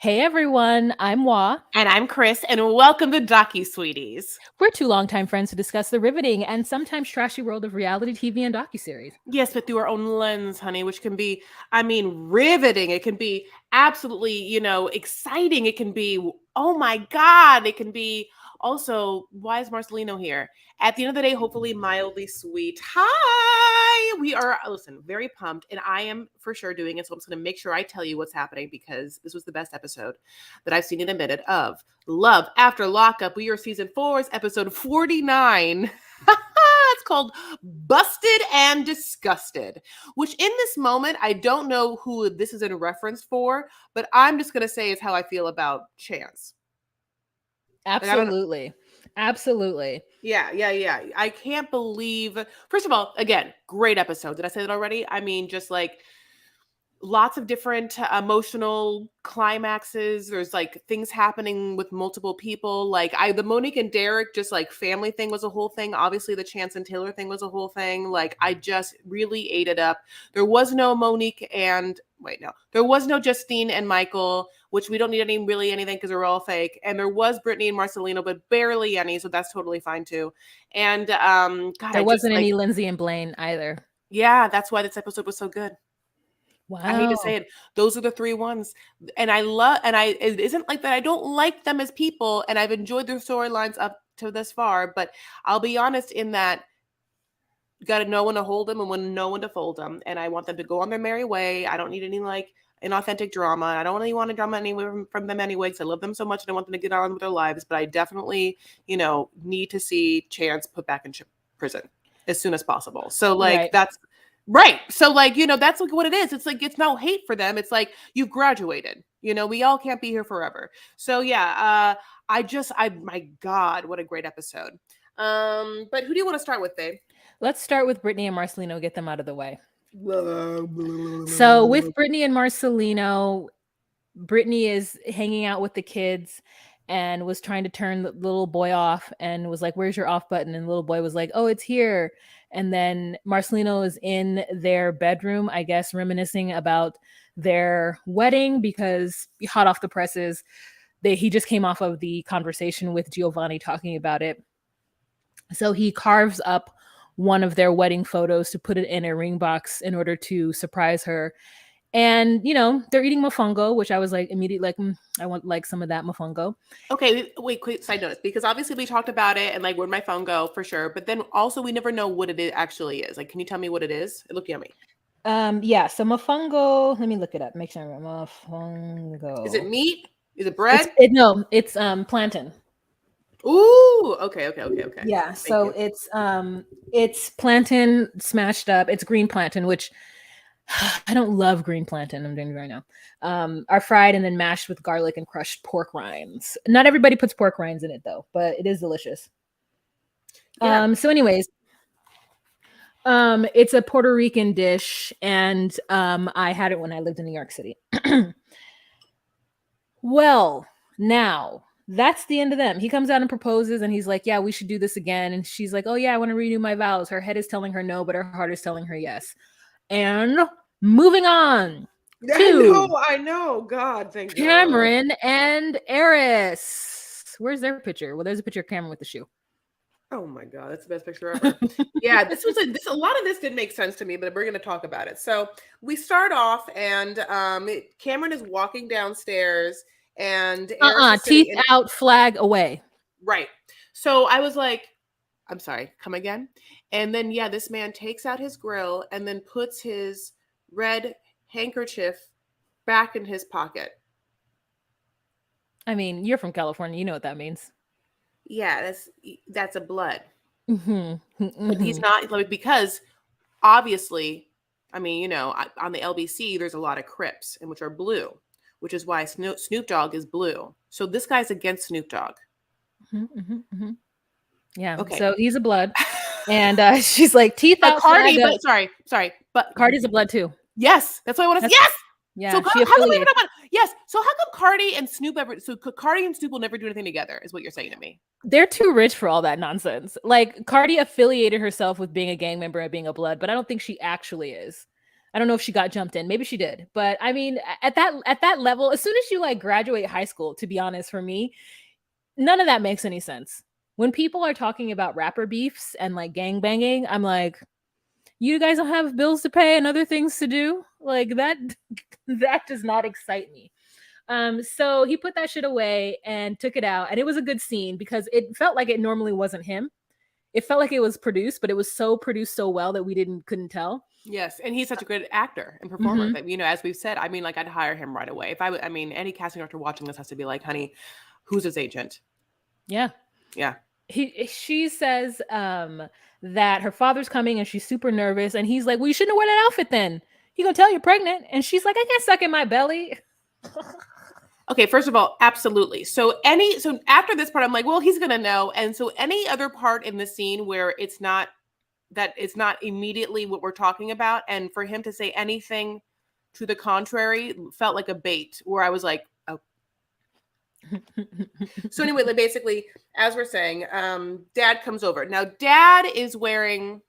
Hey everyone, I'm Wa. And I'm Chris, and welcome to Docu Sweeties. We're two longtime friends to discuss the riveting and sometimes trashy world of reality TV and docuseries. Yes, but through our own lens, honey, which can be, riveting. It can be absolutely, exciting. It can be, oh my God. It can be also, why is Marcelino here? At the end of the day, hopefully mildly sweet. Hi. We are, listen, very pumped. And I am for sure doing it. So I'm just going to make sure I tell you what's happening because this was the best episode that I've seen in a minute of Love After Lockup. We are season 4's episode 49. It's called Busted and Disgusted, which in this moment, I don't know who this is in reference for, but I'm just going to say is how I feel about Chance. Absolutely. Absolutely. Yeah. I can't believe, first of all, again, great episode. Did I say that already? I mean, just like lots of different emotional climaxes. There's like things happening with multiple people. Like the Monique and Derek just like family thing was a whole thing. Obviously the Chance and Taylor thing was a whole thing. Like I just really ate it up. There was no Monique and there was no Justine and Michael, which we don't need anything because they're all fake. And there was Brittany and Marcelino, but barely any. So that's totally fine too. And God, there wasn't any Lindsay and Blaine either. Yeah, that's why this episode was so good. Wow. I hate to say it. Those are the 3 ones. And it isn't like that I don't like them as people, and I've enjoyed their storylines up to this far, but I'll be honest in that you got to know when to hold them and know when to fold them. And I want them to go on their merry way. I don't need any inauthentic drama. I don't really want a drama anywhere from them anyway, because I love them so much and I want them to get on with their lives. But I definitely, need to see Chance put back in prison as soon as possible. So that's right. So that's like what it is. It's like, it's no hate for them. It's like you've graduated, we all can't be here forever. So yeah, my God, what a great episode. But who do you want to start with, babe? Let's start with Brittany and Marcelino, get them out of the way. So with Brittany and Marcelino, Brittany is hanging out with the kids and was trying to turn the little boy off and was like, "Where's your off button?" And the little boy was like, "Oh, it's here." And then Marcelino is in their bedroom, I guess, reminiscing about their wedding because hot off the presses, he just came off of the conversation with Giovanni talking about it. So he carves up one of their wedding photos to put it in a ring box in order to surprise her. And, they're eating mofongo, which I was like immediately like, I want like some of that mofongo. Okay, wait, quick side notice, because obviously we talked about it and like where'd my phone go for sure. But then also we never know what it actually is. Like, can you tell me what it is? It looked yummy. Yeah, so mofongo, let me look it up. Make sure I remember. Mofongo. Is it meat? Is it bread? No, it's plantain. Ooh, okay. Yeah, so it's plantain smashed up. It's green plantain, which I don't love green plantain. I'm doing it right now. Are fried and then mashed with garlic and crushed pork rinds. Not everybody puts pork rinds in it though, but it is delicious. Yeah. So anyways, it's a Puerto Rican dish, and I had it when I lived in New York City. Well, now that's the end of them. He comes out and proposes, and he's like, "Yeah, we should do this again." And she's like, "Oh yeah, I want to renew my vows." Her head is telling her no, but her heart is telling her yes. And moving on. I know. God, thank Cameron God. and Eris. Where's their picture? Well, there's a picture of Cameron with the shoe. Oh my God, that's the best picture ever. Yeah, a lot of this didn't make sense to me, but we're going to talk about it. So we start off, and Cameron is walking downstairs, and Eris teeth out, flag away. Right. So I was like, I'm sorry, come again? And then, yeah, this man takes out his grill and then puts his red handkerchief back in his pocket. I mean, you're from California. You know what that means. Yeah, that's a blood. Mm-hmm. But he's not, because obviously, I mean, on the LBC, there's a lot of Crips, and which are blue, which is why Snoop Dogg is blue. So this guy's against Snoop Dogg. Mm-hmm. Yeah. Okay. So he's a blood. And she's like, teeth out. Cardi, but sorry. But Cardi's a blood too. Yes. That's what I want to say. Yes. Yeah. So how come we never talk about yes? So how come Cardi and Snoop Cardi and Snoop will never do anything together? Is what you're saying to me? They're too rich for all that nonsense. Like Cardi affiliated herself with being a gang member and being a blood, but I don't think she actually is. I don't know if she got jumped in. Maybe she did. But I mean, at that level, as soon as you like graduate high school, to be honest, for me, none of that makes any sense. When people are talking about rapper beefs and like gang banging, I'm like, you guys don't have bills to pay and other things to do? Like that that does not excite me. So he put that shit away and took it out, and it was a good scene because it felt like it normally wasn't him. It felt like it was produced, but it was so produced so well that we couldn't tell. Yes, and he's such a good actor and performer Mm-hmm. that, as we've said, I mean, like, I'd hire him right away. If I mean, any casting director watching this has to be like, honey, who's his agent? Yeah. Yeah. She says that her father's coming and she's super nervous, and he's like, well, you shouldn't wear that outfit then. He gonna tell you're pregnant. And she's like, I can't suck in my belly. Okay, first of all, absolutely. So after this part, I'm like, well, he's gonna know. And so any other part in the scene where it's not immediately what we're talking about, and for him to say anything to the contrary felt like a bait where I was like, oh. So anyway, like, basically, as we're saying, dad comes over. Now, dad is wearing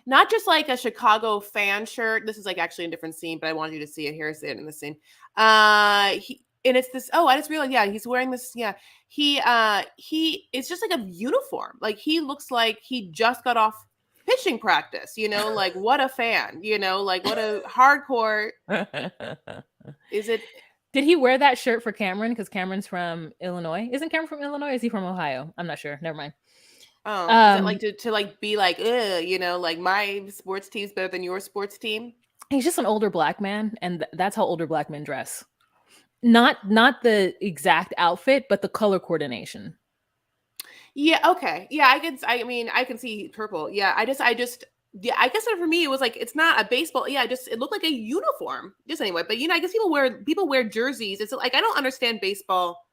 not just like a Chicago fan shirt. This is like actually a different scene, but I wanted you to see it. Here's it in the scene. And it's this. Oh, I just realized. Yeah, he's wearing this. Yeah, he it's just like a uniform. Like, he looks like he just got off pitching practice. Like, what a fan. Like, what a hardcore. Is it? Did he wear that shirt for Cameron? Because Cameron's from Illinois. Isn't Cameron from Illinois? Is he from Ohio? I'm not sure. Never mind. Oh, is that like to like be like, like, my sports team's better than your sports team? He's just an older black man, and that's how older black men dress. Not the exact outfit, but the color coordination. Yeah. Okay. Yeah. I can see purple. Yeah. Yeah. I guess for me, it was like, it's not a baseball. Yeah. It looked like a uniform. Just anyway. But I guess people wear jerseys. It's like, I don't understand baseball.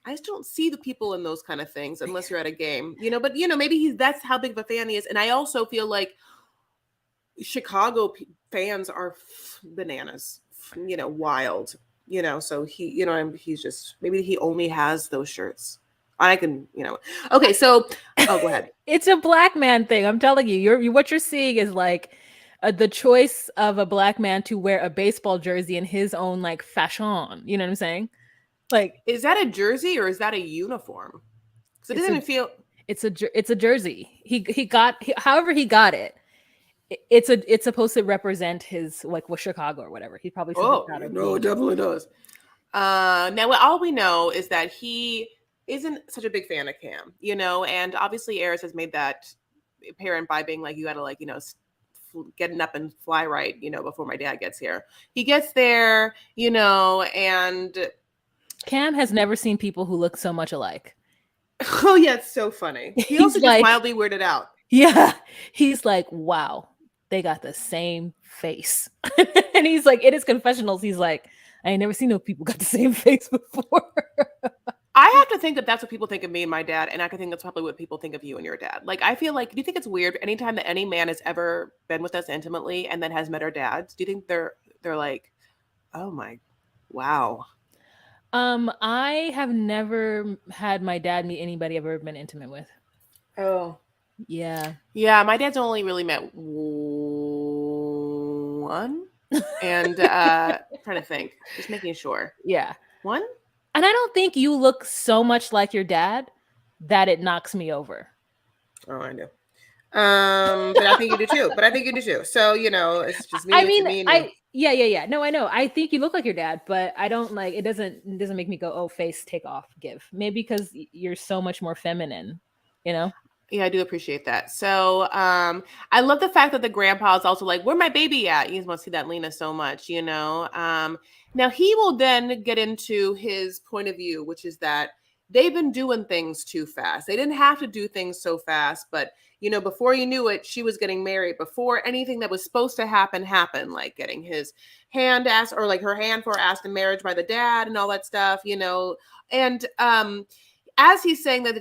I just don't see the people in those kind of things unless you're at a game, but maybe that's how big of a fan he is. And I also feel like Chicago fans are bananas, wild, so he's just, maybe he only has those shirts. I can, okay. So, go ahead. It's a black man thing. I'm telling you, what you're seeing is like the choice of a black man to wear a baseball jersey in his own like fashion. You know what I'm saying? Like, is that a jersey or is that a uniform? Because it doesn't even feel. It's a jersey. However he got it. It's supposed to represent his like Chicago or whatever. He probably. Oh no, it definitely does. Now all we know is that he isn't such a big fan of Cam, and obviously Eris has made that apparent by being like, you got to like, getting up and fly right, before my dad gets here. He gets there, and Cam has never seen people who look so much alike. Oh yeah, it's so funny. He also just mildly weirded out. Yeah, he's like, wow, they got the same face. And he's like, in his confessionals, he's like, I ain't never seen no people got the same face before. I have to think that that's what people think of me and my dad, and I can think that's probably what people think of you and your dad. Like, I feel like, do you think it's weird anytime that any man has ever been with us intimately and then has met our dads? Do you think they're like, oh my, wow? I have never had my dad meet anybody I've ever been intimate with. Oh. Yeah. Yeah, my dad's only really met one. And trying to think. Just making sure. Yeah. One? And I don't think you look so much like your dad that it knocks me over. Oh, I do. But I think you do too. So, it's just me. I mean, yeah. No, I know. I think you look like your dad, but I don't like, it doesn't make me go, oh, face, take off, give. Maybe because you're so much more feminine, Yeah, I do appreciate that. So I love the fact that the grandpa is also like, where my baby at? You just want to see that Lena so much, Now he will then get into his point of view, which is that they've been doing things too fast. They didn't have to do things so fast, but before you knew it, she was getting married. Before anything that was supposed to happen happened, like getting his hand asked, or like her hand for asked in marriage by the dad and all that stuff, And as he's saying that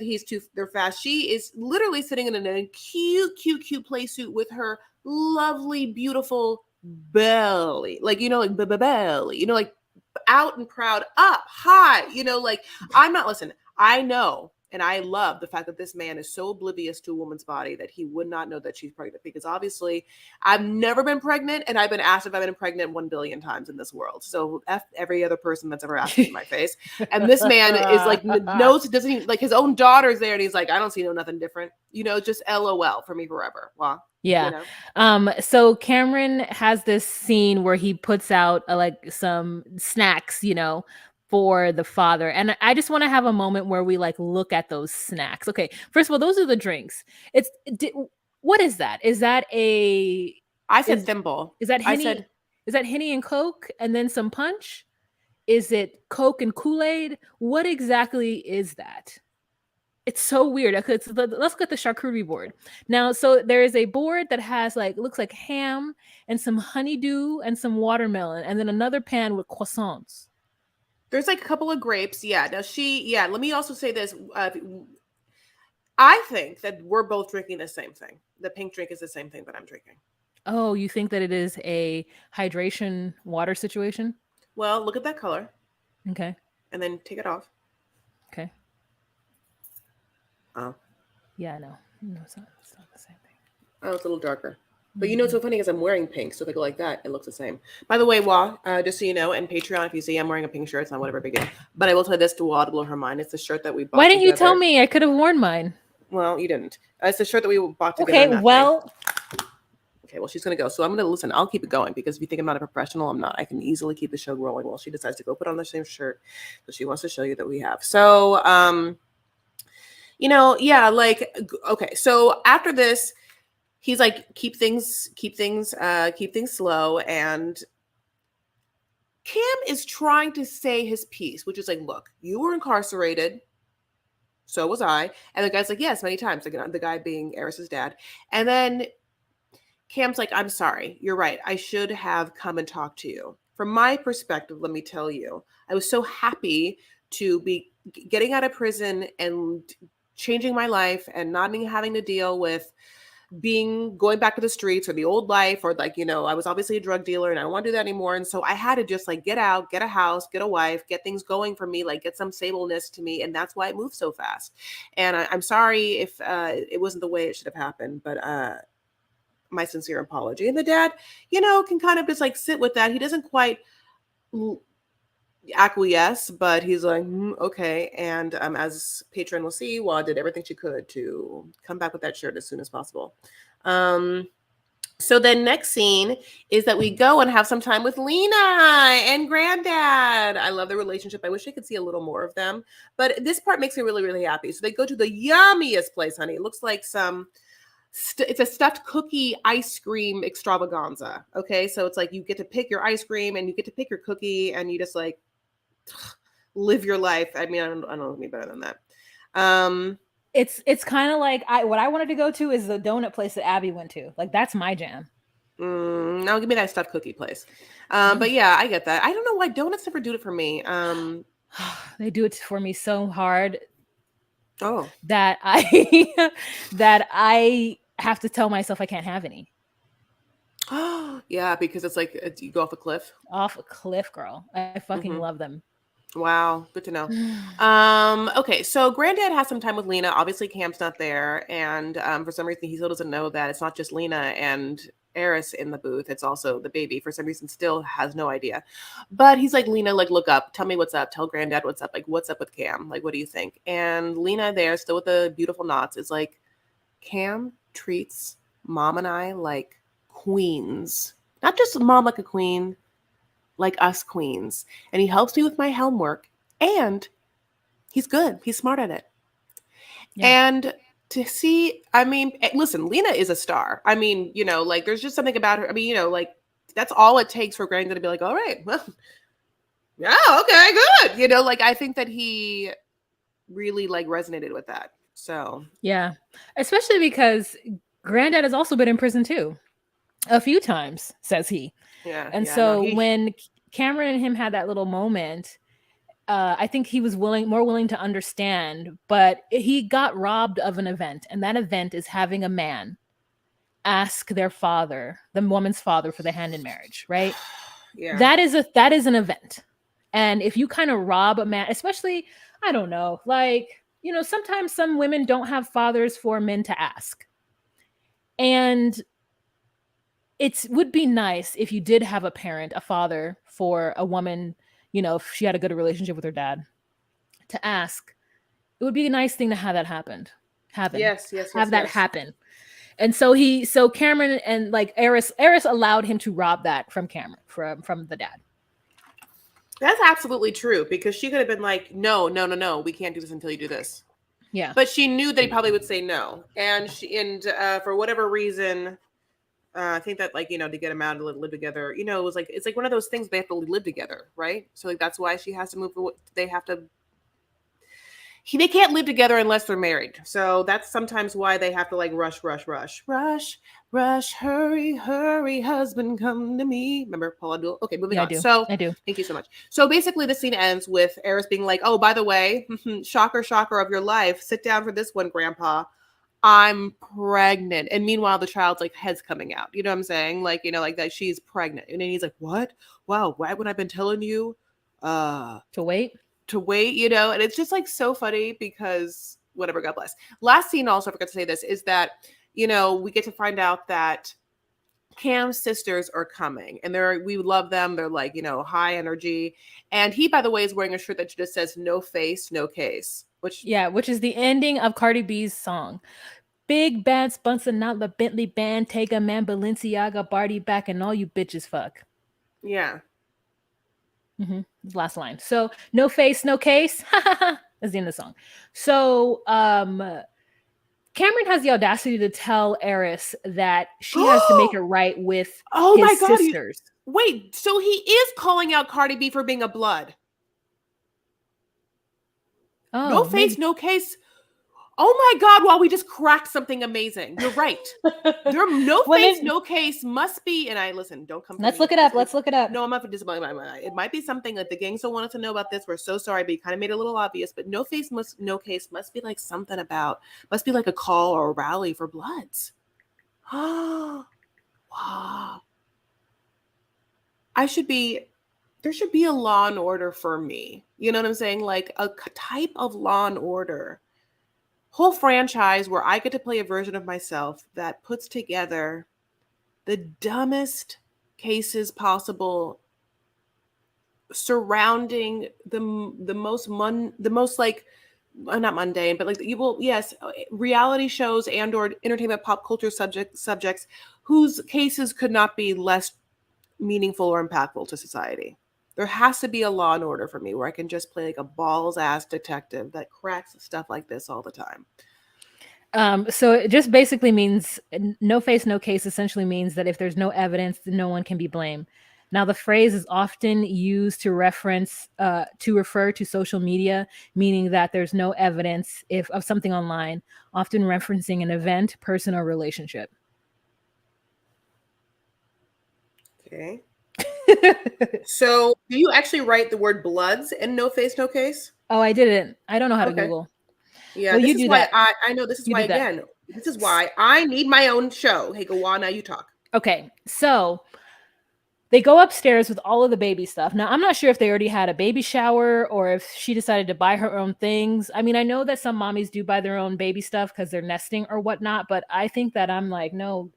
they're fast, she is literally sitting in a cute play suit with her lovely, beautiful belly, like belly, like out and proud, up high, like listen. I know And I love the fact that this man is so oblivious to a woman's body that he would not know that she's pregnant, because obviously I've never been pregnant, and I've been asked if I've been pregnant 1 billion times in this world. So F every other person that's ever asked me in my face. And this man is like, knows, doesn't even, like, his own daughter's there and he's like, I don't see no nothing different. Just LOL for me forever. Well, Yeah. So Cameron has this scene where he puts out like some snacks, for the father. And I just want to have a moment where we like look at those snacks. Okay. First of all, those are the drinks. What is that? Is that I said is thimble. is that I Henny? said, Is that Henny and Coke and then some punch? Is it Coke and Kool-Aid? What exactly is that? It's so weird. Okay, let's look at the charcuterie board. Now, so there is a board that has like, looks like ham and some honeydew and some watermelon, and then another pan with croissants. there's like a couple of grapes. Yeah. Now let me also say this. I think that we're both drinking the same thing. The pink drink is the same thing that I'm drinking. Oh, you think that it is a hydration water situation? Well, look at that color Okay. and then take it off. Okay. Oh. Yeah, I know. No, it's not the same thing. Oh, it's a little darker. But what's so funny is I'm wearing pink, so if I go like that, it looks the same. By the way, Wa, just so you know, and Patreon, if you see I'm wearing a pink shirt, it's not whatever big deal. But I will tell you this to Wa to blow her mind. It's the shirt that we bought Why didn't you together. tell me? I could have worn mine. Well, you didn't. It's the shirt that we bought together. Okay, well. Okay, well, she's going to go. So I'm going to listen. I'll keep it going, because if you think I'm not a professional, I'm not. I can easily keep the show rolling while she decides to go put on the same shirt. So she wants to show you that we have. So, yeah, like, okay. So after this, he's like, keep things slow. And Cam is trying to say his piece, which is like, look, you were incarcerated. So was I. And the guy's like, yes, many times. Like, the guy being Eris's dad. And then Cam's like, I'm sorry. You're right. I should have come and talked to you. From my perspective, let me tell you, I was so happy to be getting out of prison and changing my life and not having to deal with going back to the streets or the old life, or like, I was obviously a drug dealer and I don't want to do that anymore. And so I had to just like get out, get a house, get a wife, get things going for me, like get some stableness to me. And that's why it moved so fast. And I'm sorry if it wasn't the way it should have happened, but my sincere apology. And the dad, can kind of just like sit with that. He doesn't quite acquiesce, but he's like, okay. And as Patreon will see, Wa did everything she could to come back with that shirt as soon as possible. So then next scene is that we go and have some time with Lena and Granddad. I love their relationship. I wish I could see a little more of them, but this part makes me really, really happy. So they go to the yummiest place, honey. It looks like it's a stuffed cookie ice cream extravaganza. Okay. So it's like, you get to pick your ice cream and you get to pick your cookie and you just like live your life. I mean, I don't know any better than that. It's kind of like what I wanted to go to is the donut place that Abby went to. Like, that's my jam. No, give me that stuffed cookie place. But yeah, I get that. I don't know why donuts never do it for me. They do it for me so hard. Oh, that I have to tell myself I can't have any. Yeah, because it's like you go off a cliff. Off a cliff, girl. I fucking love them. Wow, good to know. Okay, so Granddad has some time with Lena. Obviously, Cam's not there, and for some reason, he still doesn't know that it's not just Lena and Eris in the booth. It's also the baby. For some reason, still has no idea. But he's like, Lena, like, look up. Tell me what's up. Tell Granddad what's up. Like, what's up with Cam? Like, what do you think? And Lena there, still with the beautiful knots, is like, Cam treats Mom and I like queens. Not just Mom like a queen, like us queens. And he helps me with my helm work. And he's good. He's smart at it. Yeah. And to see, I mean, listen, Lena is a star. I mean, like, there's just something about her. I mean, like, that's all it takes for Granddad to be like, all right, well, yeah, okay, good. Like, I think that he really like resonated with that. So yeah, especially because Granddad has also been in prison too, a few times, says he. Yeah. And so when Cameron and him had that little moment, I think he was more willing to understand, but he got robbed of an event, and that event is having a man ask their father, the woman's father, for the hand in marriage, right? Yeah. That is an event. And if you kind of rob a man, especially, I don't know, like, sometimes some women don't have fathers for men to ask. And it would be nice if you did have a parent, a father for a woman, if she had a good relationship with her dad, to ask. It would be a nice thing to have that happen, Yes, yes, yes, have that yes. happen. And so Cameron and like Eris allowed him to rob that from Cameron, from the dad. That's absolutely true because she could have been like, no, no, no, no, we can't do this until you do this. Yeah. But she knew that he probably would say no, and for whatever reason, I think that like to get him out to live together, it was like it's like one of those things they have to live together, right? So like that's why she has to move. They have to. They can't live together unless they're married. So that's sometimes why they have to like rush, rush, rush, rush, rush, hurry, hurry, husband, come to me. Remember Paul Abdul? Okay, moving Yeah, on. So I do. thank you so much. So basically, the scene ends with Eris being like, "Oh, by the way, shocker, shocker of your life. Sit down for this one, Grandpa. I'm pregnant." And meanwhile, the child's like head's coming out. You know what I'm saying? Like, like that she's pregnant. And then he's like, "What? Wow, why would I been telling you? To wait. To wait, and it's just like so funny because whatever, God bless. Last scene also, I forgot to say this, is that, we get to find out that Cam's sisters are coming and we love them. They're like, high energy. And he, by the way, is wearing a shirt that just says no face, no case, which Which is the ending of Cardi B's song. Big bad sponsor, not the Bentley band, Tega man, Balenciaga, Barty back, and all you bitches fuck. yeah. Last line. So no face, no case. That's the end of the song. So Cameron has the audacity to tell Eris that she has to make it right with Oh my his God. sisters. Wait, so he is calling out Cardi B for being a blood. No Oh, face, maybe. no case. Oh my God, wow, we just cracked something amazing. You're right. There no face, no case must be, and I listen, don't come for Let's me. look it up. Let's look it up. No, I'm not for disappointing my mind. It might be something that the gang still wanted to know about this. We're so sorry, but you kind of made it a little obvious. But no face, no case must be like something about, must be like a call or a rally for bloods. Oh, wow. There should be a Law and Order for me. You know what I'm saying? Like a type of Law and Order whole franchise where I get to play a version of myself that puts together the dumbest cases possible surrounding the most like not mundane, but like reality shows and or entertainment pop culture subjects whose cases could not be less meaningful or impactful to society. There has to be a Law and Order for me where I can just play like a balls ass detective that cracks stuff like this all the time. So it just basically means no face, no case essentially means that if there's no evidence, then no one can be blamed. Now, the phrase is often used to refer to social media, meaning that there's no evidence of something online, often referencing an event, person, or relationship. Okay. So, do you actually write the word bloods and no face, no case? Oh, I didn't. I don't know how to Google. Yeah, Well, this you is do why that. I know this is You why do that. again, this is why I need my own show. Hey, Gawana, you talk. Okay, so they go upstairs with all of the baby stuff. Now, I'm not sure if they already had a baby shower or if she decided to buy her own things. I mean, I know that some mommies do buy their own baby stuff because they're nesting or whatnot, but I think that I'm like, no,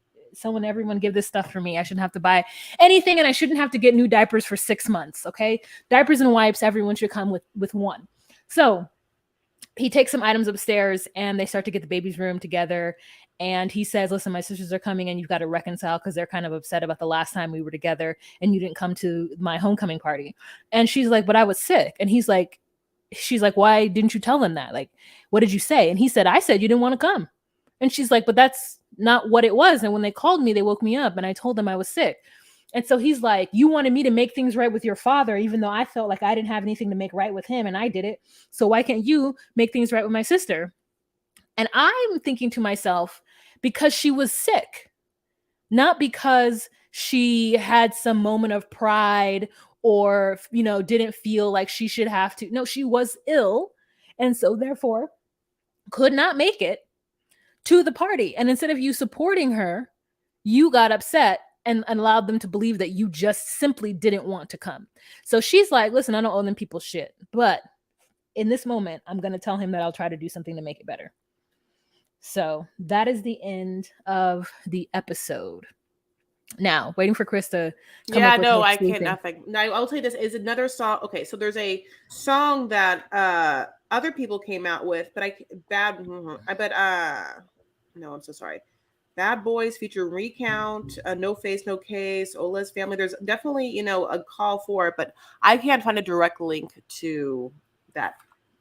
everyone give this stuff for me. I shouldn't have to buy anything and I shouldn't have to get new diapers for 6 months, okay? Diapers and wipes, everyone should come with one. So he takes some items upstairs and they start to get the baby's room together. And he says, listen, my sisters are coming and you've got to reconcile because they're kind of upset about the last time we were together and you didn't come to my homecoming party. And she's like, but I was sick. And she's like, why didn't you tell them that? Like, what did you say? And he said, I said you didn't want to come. And she's like, but that's not what it was. And when they called me, they woke me up and I told them I was sick. And so he's like, you wanted me to make things right with your father, even though I felt like I didn't have anything to make right with him and I did it. So why can't you make things right with my sister? And I'm thinking to myself, because she was sick, not because she had some moment of pride or, didn't feel like she should have to. No, she was ill. And so therefore could not make it to the party. And instead of you supporting her, you got upset and allowed them to believe that you just simply didn't want to come. So she's like, listen, I don't owe them people shit, but in this moment, I'm going to tell him that I'll try to do something to make it better. So that is the end of the episode. Now, waiting for Chris to come Yeah, up with no, her I true can't thing. nothing. Now I'll tell you this is another song. Okay, so there's a song that other people came out with, but I bet no, I'm so sorry. Bad Boys feature Recount, No Face, No Case, Ola's Family. There's definitely, a call for it, but I can't find a direct link to that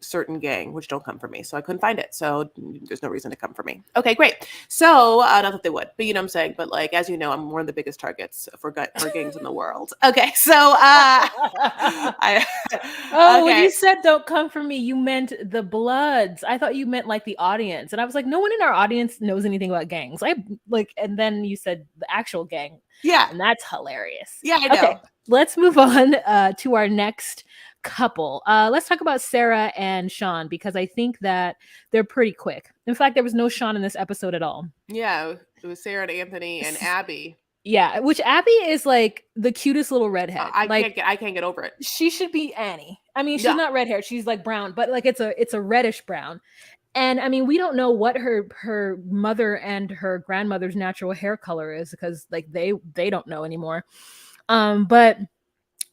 certain gang, which don't come for me. So I couldn't find it. So there's no reason to come for me. Okay, great. So not that they would, but you know what I'm saying. But like, as you know, I'm one of the biggest targets for gangs in the world. Okay, so I Oh, when you okay. said don't come for me, you meant the Bloods. I thought you meant like the audience. And I was like, no one in our audience knows anything about gangs. I like, and then you said the actual gang. Yeah, And that's hilarious. yeah, I Okay, know. let's move on to our next couple. Let's talk about Sarah and Sean because I think that they're pretty quick. In fact, there was no Sean in this episode at all. Yeah, it was Sarah and Anthony and Abby. Yeah, which Abby is like the cutest little redhead. Like I can't get over it. she should be Annie. I mean, she's Yeah. not red hair, she's like brown, but like it's a reddish brown. And I mean, we don't know what her mother and her grandmother's natural hair color is because like they don't know anymore. But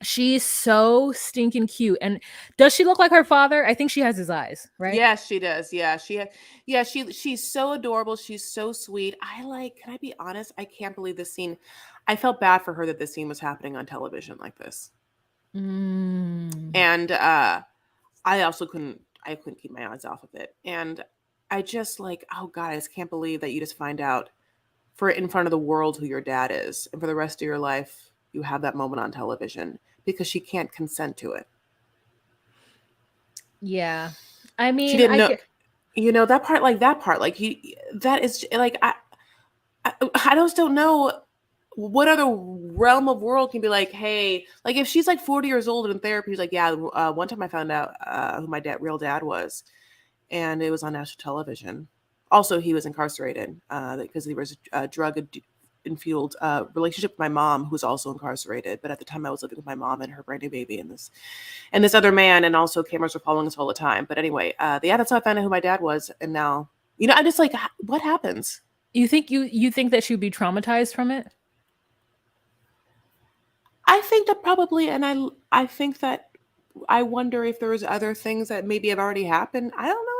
she's so stinking cute. And does she look like her father? I think she has his eyes, right? Yes, she does. Yeah, she's so adorable. She's so sweet. Can I be honest? I can't believe this scene. I felt bad for her that this scene was happening on television like this. Mm. And I also couldn't keep my eyes off of it. And I just like, oh God, I just can't believe that you just find out for in front of the world who your dad is. And for the rest of your life, you have that moment on television because she can't consent to it. Yeah. I She mean, didn't I know, get that part, like that is like, I just don't know what other realm of world can be like, hey, like if she's like 40 years old and in therapy, she's like, yeah, one time I found out who my real dad was, and it was on national television. Also, he was incarcerated because he was a drug fueled relationship with my mom, who's also incarcerated. But at the time, I was living with my mom and her brand new baby and this other man, and also cameras were following us all the time. But anyway, yeah, that's how I found out who my dad was, and now I'm just like, what happens? you think that she would be traumatized from it? I think that probably, and I think that I wonder if there was other things that maybe have already happened. I don't know.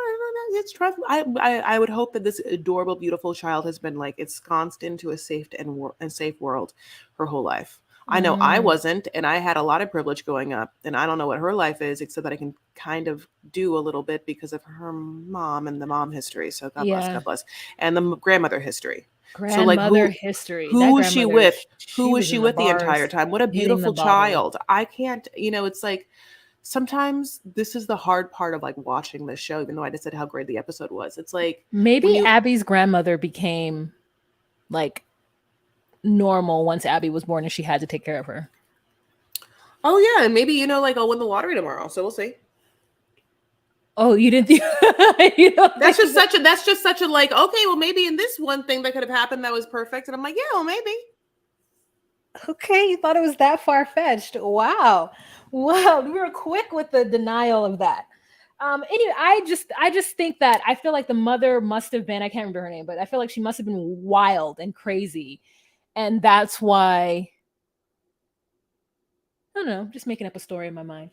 It's trust. I would hope that this adorable, beautiful child has been like ensconced into a safe world her whole life. I know I Mm, wasn't, and I had a lot of privilege growing up, and I don't know what her life is, except that I can kind of do a little bit because of her mom and the mom history. So yeah. God bless, and the grandmother history. So like Grandmother history. That who was she grandmother, with? Who she was was she in the with the entire bars time? What a hitting the beautiful bottle. child. I can't, it's like sometimes this is the hard part of like watching this show, even though I just said how great the episode was. It's like when Maybe you, Abby's grandmother became like normal once Abby was born and she had to take care of her. oh yeah, and maybe, like I'll win the lottery tomorrow. So we'll see. Oh, you didn't think you don't That's think just that, such a like, okay, well, maybe in this one thing that could have happened that was perfect. And I'm like, yeah, well, maybe. okay, you thought it was that far fetched. Wow. Wow, we were quick with the denial of that. Anyway, I just think that I feel like the mother must have been, I can't remember her name, but I feel like she must have been wild and crazy. And that's why I don't know, just making up a story in my mind.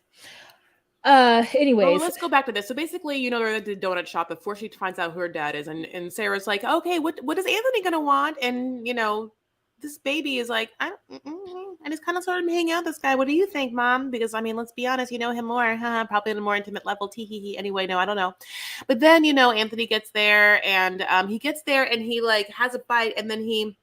Well, Anyways, let's go back to this. So basically, they're at the donut shop before she finds out who her dad is, and Sarah's like, okay, what is Anthony gonna want? And this baby is like, I just kind of started hanging out with this guy. What do you think, Mom? Because I mean, let's be honest, you know him more, probably on a more intimate level. Tee hee hee. Anyway, no, I don't know. But then Anthony gets there, and he like has a bite, and then he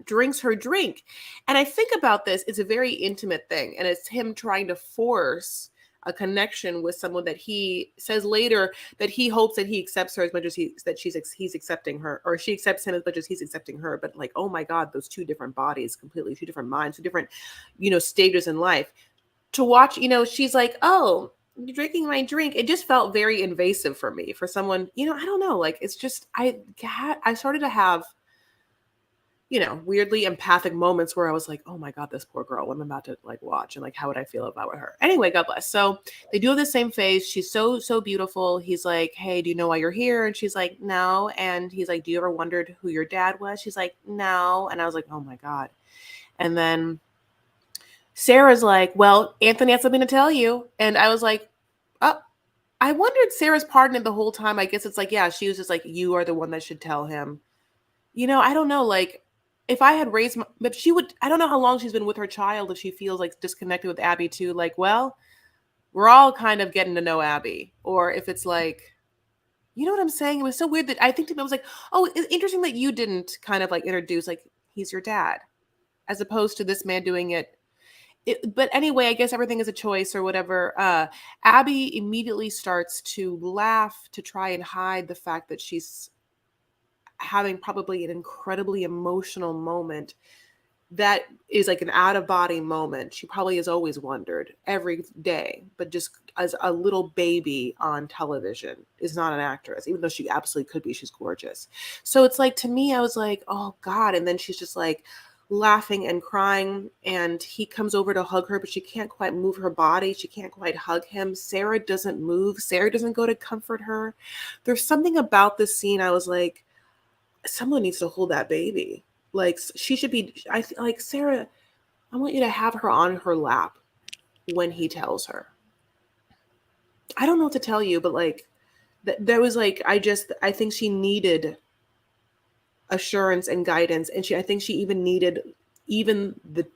drinks her drink. And I think about this, it's a very intimate thing, and it's him trying to force a connection with someone that he says later that he hopes that he accepts her as much as he's accepting her, or she accepts him as much as he's accepting her. But like, oh my God, those two different bodies, completely two different minds, two different, stages in life. To watch, she's like, oh, you're drinking my drink. It just felt very invasive for me, for someone, I don't know, like it's just I started to have weirdly empathic moments where I was like, oh my God, this poor girl, what I'm about to like watch, and like, how would I feel about her? Anyway, God bless. So they do have the same face. She's so, so beautiful. He's like, hey, do you know why you're here? And she's like, no. And he's like, do you ever wondered who your dad was? She's like, no. And I was like, oh my God. And then Sarah's like, well, Anthony has something to tell you. And I was like, oh, I wondered Sarah's part in it the whole time. I guess it's like, yeah, she was just like, you are the one that should tell him. I don't know, like, if I had raised but she would, I don't know how long she's been with her child, if she feels like disconnected with Abby too, like, well, we're all kind of getting to know Abby. Or if it's like, you know what I'm saying? It was so weird that I think to me, I was like, oh, it's interesting that you didn't kind of like introduce, like, he's your dad, as opposed to this man doing it. But anyway, I guess everything is a choice or whatever. Abby immediately starts to laugh to try and hide the fact that she's having probably an incredibly emotional moment that is like an out of body moment. She probably has always wondered every day, but just as a little baby on television, is not an actress, even though she absolutely could be. She's gorgeous. So it's like, to me, I was like, oh God. And then she's just like laughing and crying, and he comes over to hug her, but she can't quite move her body. She can't quite hug him. Sarah doesn't move. Sarah doesn't go to comfort her. There's something about this scene. I was like, someone needs to hold that baby. Like, she should be, I feel like, Sarah, I want you to have her on her lap when he tells her. I don't know what to tell you, but like, there was like, I think she needed assurance and guidance. And I think she even needed even the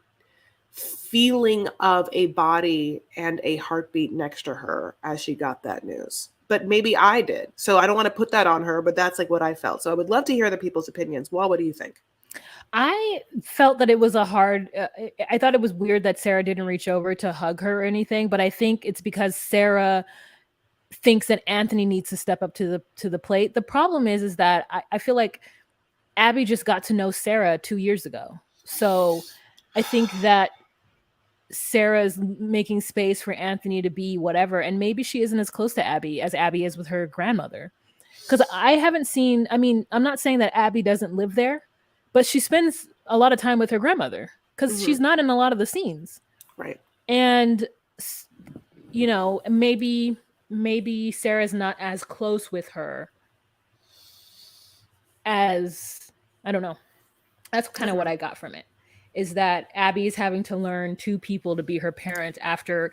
feeling of a body and a heartbeat next to her as she got that news. But maybe I did. So I don't want to put that on her, but that's like what I felt. So I would love to hear other people's opinions. Well, what do you think? I felt that it was a hard. I thought it was weird that Sarah didn't reach over to hug her or anything, but I think it's because Sarah thinks that Anthony needs to step up to the plate. The problem is that I feel like Abby just got to know Sarah 2 years ago, so I think that Sarah's making space for Anthony to be whatever, and maybe she isn't as close to Abby as Abby is with her grandmother. Because I haven't seen. I mean, I'm not saying that Abby doesn't live there, but she spends a lot of time with her grandmother because Mm-hmm. she's not in a lot of the scenes. Right. And maybe Sarah's not as close with her as, I don't know. That's kind of what I got from it. Is that Abby is having to learn two people to be her parent after,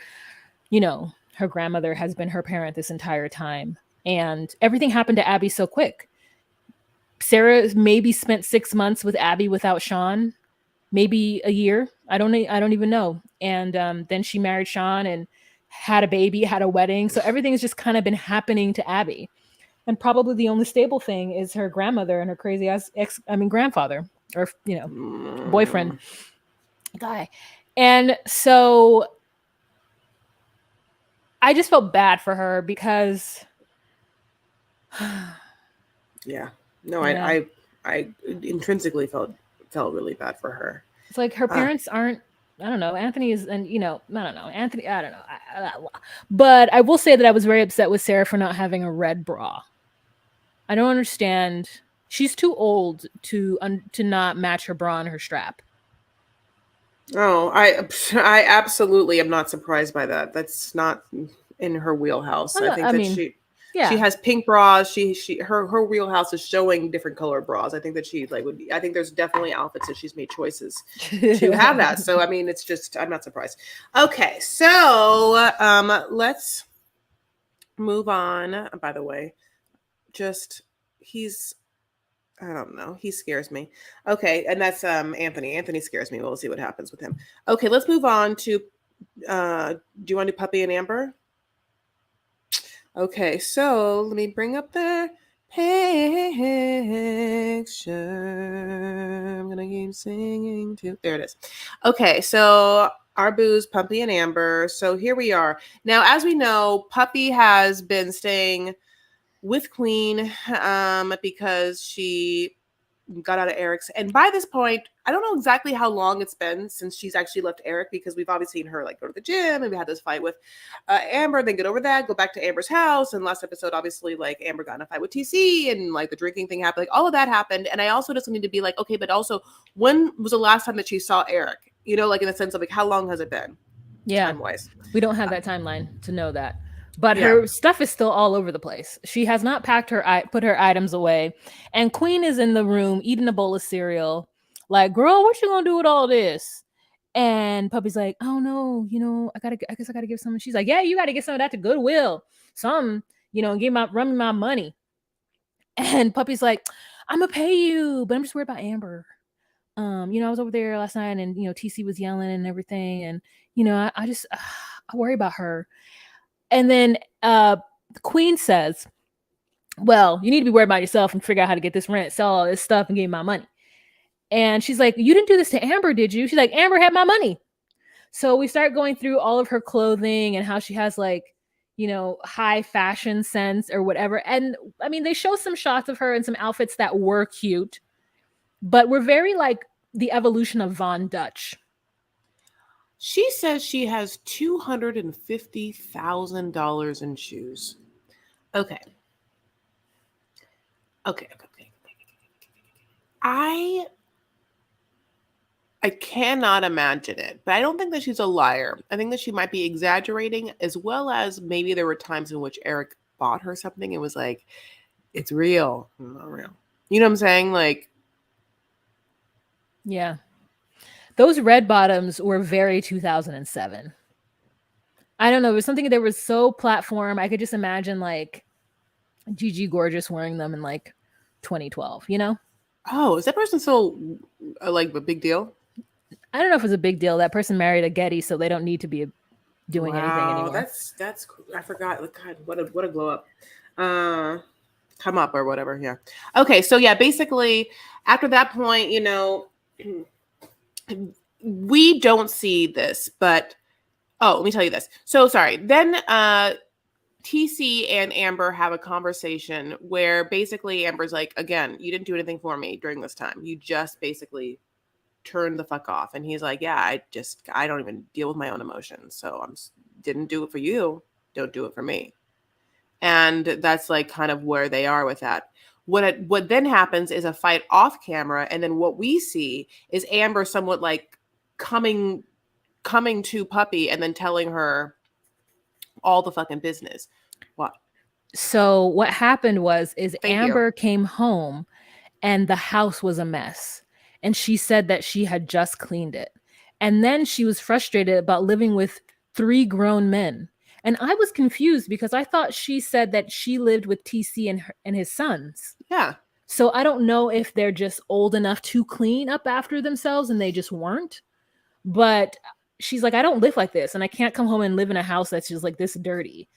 her grandmother has been her parent this entire time. And everything happened to Abby so quick. Sarah maybe spent 6 months with Abby without Sean, maybe a year. I don't even know. And then she married Sean and had a baby, had a wedding. So everything's just kind of been happening to Abby. And probably the only stable thing is her grandmother and her crazy ass grandfather, or boyfriend guy. And so I just felt bad for her because Yeah. No, yeah. I intrinsically felt really bad for her. It's like her parents aren't, I don't know, Anthony is, and I don't know, Anthony, I don't know. But I will say that I was very upset with Sarah for not having a red bra. I don't understand. She's too old to not match her bra and her strap. Oh, I absolutely am not surprised by that. That's not in her wheelhouse. I think that she has pink bras. Her wheelhouse is showing different color bras. I think that she like would be, I think there's definitely outfits that she's made choices to have that. So I mean, it's just, I'm not surprised. Okay, so let's move on. By the way, I don't know. He scares me. Okay, and that's Anthony. Anthony scares me. We'll see what happens with him. Okay, let's move on to do you want to do Puppy and Amber? Okay, so let me bring up the picture. I'm gonna keep singing too. There it is. Okay, so our boos, Puppy and Amber. So here we are. Now, as we know, Puppy has been staying with Queen because she got out of Eric's. And by this point, I don't know exactly how long it's been since she's actually left Eric, because we've obviously seen her like go to the gym, and we had this fight with Amber, then get over that, go back to Amber's house. And last episode, obviously, like Amber got in a fight with TC, and like the drinking thing happened. Like all of that happened. And I also just need to be like, okay, but also, when was the last time that she saw Eric? You know, like in the sense of like, how long has it been? Yeah. Time wise. We don't have that timeline to know that. But Yeah. her stuff is still all over the place. She has not packed put her items away. And Queen is in the room eating a bowl of cereal. Like, girl, what you gonna do with all this? And Puppy's like, oh no, I guess I gotta give some. She's like, yeah, you gotta get some of that to Goodwill. Some, run me my money. And Puppy's like, I'm gonna pay you, but I'm just worried about Amber. I was over there last night, and TC was yelling and everything, and I just I worry about her. And then the Queen says, well, you need to be worried about yourself and figure out how to get this rent, sell all this stuff, and give me my money. And she's like, you didn't do this to Amber, did you? She's like, Amber had my money. So we start going through all of her clothing and how she has like, high fashion sense or whatever. And I mean, they show some shots of her in some outfits that were cute, but we're very like the evolution of Von Dutch. She says she has $250,000 in shoes. Okay. I cannot imagine it, but I don't think that she's a liar. I think that she might be exaggerating, as well as maybe there were times in which Eric bought her something and was like, it's real, not real. You know what I'm saying? Like, yeah. Those red bottoms were very 2007. I don't know. It was something that was so platform. I could just imagine like Gigi Gorgeous wearing them in like 2012, Oh, is that person still like a big deal? I don't know if it's a big deal. That person married a Getty, so they don't need to be doing anything anymore. That's I forgot. God, what a glow up. Come up or whatever. Yeah. Okay, so yeah, basically after that point, we don't see this, but let me tell you this. So sorry. Then TC and Amber have a conversation where basically Amber's like, again, you didn't do anything for me during this time. You just basically turned the fuck off. And he's like, yeah, I don't even deal with my own emotions. So didn't do it for you. Don't do it for me. And that's like kind of where they are with that. What then happens is a fight off camera. And then what we see is Amber somewhat like coming to Puppy and then telling her all the fucking business. What? So what happened is Thank Amber you. came home and the house was a mess. And she said that she had just cleaned it. And then she was frustrated about living with 3 grown men. And I was confused because I thought she said that she lived with TC and his sons. Yeah. So I don't know if they're just old enough to clean up after themselves and they just weren't. But she's like, I don't live like this, and I can't come home and live in a house that's just like this dirty.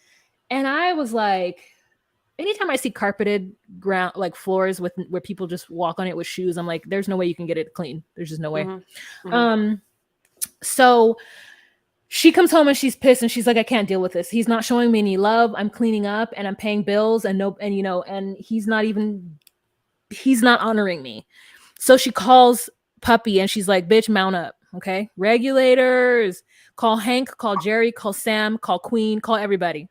And I was like, anytime I see carpeted ground, like floors where people just walk on it with shoes, I'm like, there's no way you can get it clean. There's just no way. Mm-hmm. Mm-hmm. So she comes home and she's pissed and she's like, I can't deal with this. He's not showing me any love. I'm cleaning up and I'm paying bills and he's not honoring me. So she calls Puppy and she's like, bitch, mount up. Okay. Regulators, call Hank, call Jerry, call Sam, call Queen, call everybody.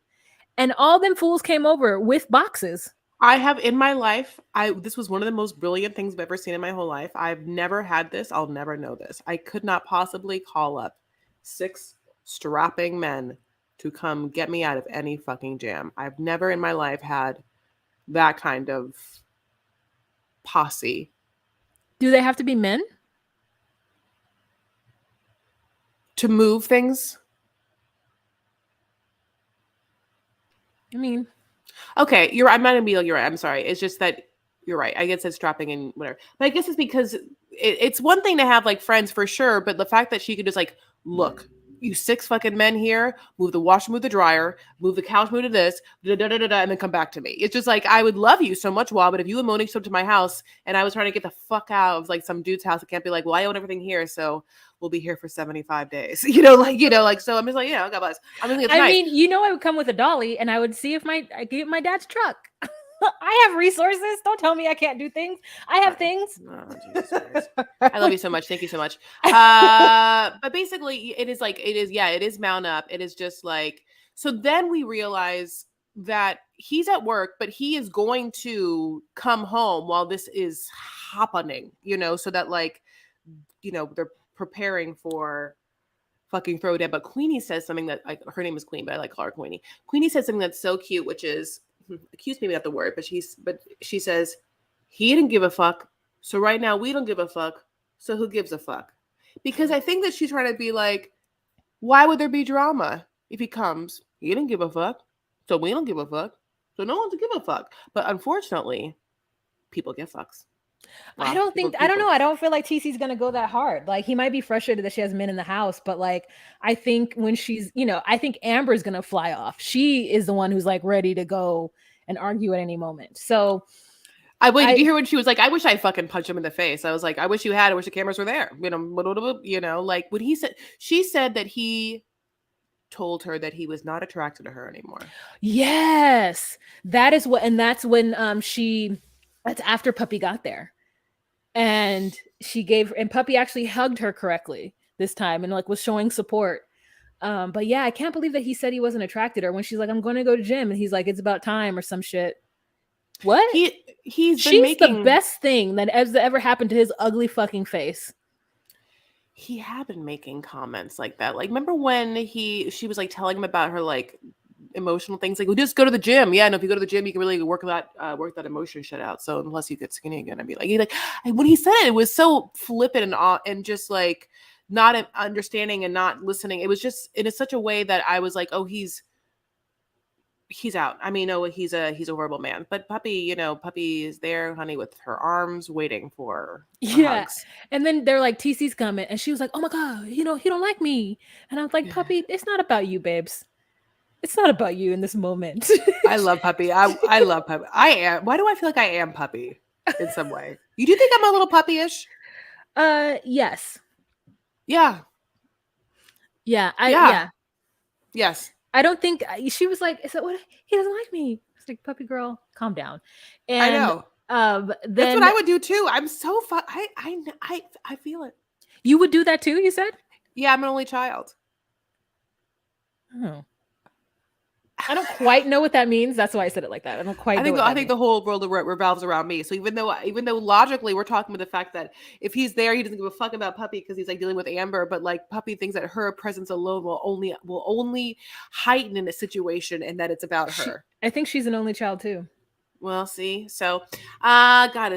And all them fools came over with boxes. I have in my life, this was one of the most brilliant things I've ever seen in my whole life. I've never had this. I'll never know this. I could not possibly call up 6 strapping men to come get me out of any fucking jam. I've never in my life had that kind of posse. Do they have to be men? To move things? I mean, okay, I'm not gonna be like, you're right. I'm sorry. It's just that you're right. I guess it's strapping and whatever. But I guess it's because it's one thing to have like friends for sure, but the fact that she could just like, look, you 6 fucking men here, move the washer, move the dryer, move the couch, move to this, and then come back to me. It's just like, I would love you so much, Wah, but if you and Monique showed up to my house and I was trying to get the fuck out of like some dude's house, I can't be like, well, I own everything here, so we'll be here for 75 days. So I'm just like, God bless. I mean, it's nice. I would come with a dolly and I would see if I get my dad's truck. I have resources. Don't tell me I can't do things. I have things. Oh, Jesus Christ. I love you so much. Thank you so much. But basically it is like, yeah, it is mount up. It is just like, so then we realize that he's at work, but he is going to come home while this is happening, so that like, they're preparing for fucking throw down. But Queenie says something that, like, her name is Queen, but I like call her Queenie. Queenie says something that's so cute, which is, accuse maybe not the word, but she says, he didn't give a fuck. So right now we don't give a fuck. So who gives a fuck? Because I think that she's trying to be like, why would there be drama if he comes? He didn't give a fuck. So we don't give a fuck. So no one to give a fuck. But unfortunately, people give fucks. I don't think, I don't know. I don't feel like TC's going to go that hard. Like, he might be frustrated that she has men in the house, but like, I think when she's, I think Amber's going to fly off. She is the one who's like ready to go and argue at any moment. So did you hear when she was like, I wish I fucking punched him in the face. I was like, I wish you had. I wish the cameras were there. Like when she said that he told her that he was not attracted to her anymore. Yes, that is what, and that's when that's after Puppy got there, and and Puppy actually hugged her correctly this time and like was showing support. But yeah, I can't believe that he said he wasn't attracted to her when she's like, I'm going to go to gym, and he's like, it's about time or some shit. What? She's the best thing that has ever happened to his ugly fucking face. He had been making comments like that. Like, remember when she was like telling him about her like emotional things, like, well, just go to the gym. Yeah, and if you go to the gym, you can really work that emotion shit out. So unless you get skinny again, I'd be like, when he said it was so flippant and just like not understanding and not listening. It was just in such a way that I was like, oh, he's out. I mean, no, he's a horrible man. But Puppy, Puppy is there, honey, with her arms waiting for hugs. And then they're like, TC's coming, and she was like, oh my god, he don't like me. And I was like, Puppy, it's not about you, babes. It's not about you in this moment. I love Puppy. I love Puppy. I am. Why do I feel like I am Puppy in some way? You do think I'm a little puppyish? Yes. Yeah. Yeah. Yes. I don't think she was like, is that what he doesn't like me? It's like, puppy girl, calm down. And I know. Then that's what I would do too. I'm so fun. I feel it. You would do that too, you said? Yeah, I'm an only child. Oh. I don't quite know what that means. That's why I said it like that. I don't quite know. I think the whole world revolves around me. So even though logically we're talking about the fact that if he's there, he doesn't give a fuck about Puppy because he's like dealing with Amber, but like Puppy thinks that her presence alone will only heighten in a situation, and that it's about her. I think she's an only child too. Well, see, so, God,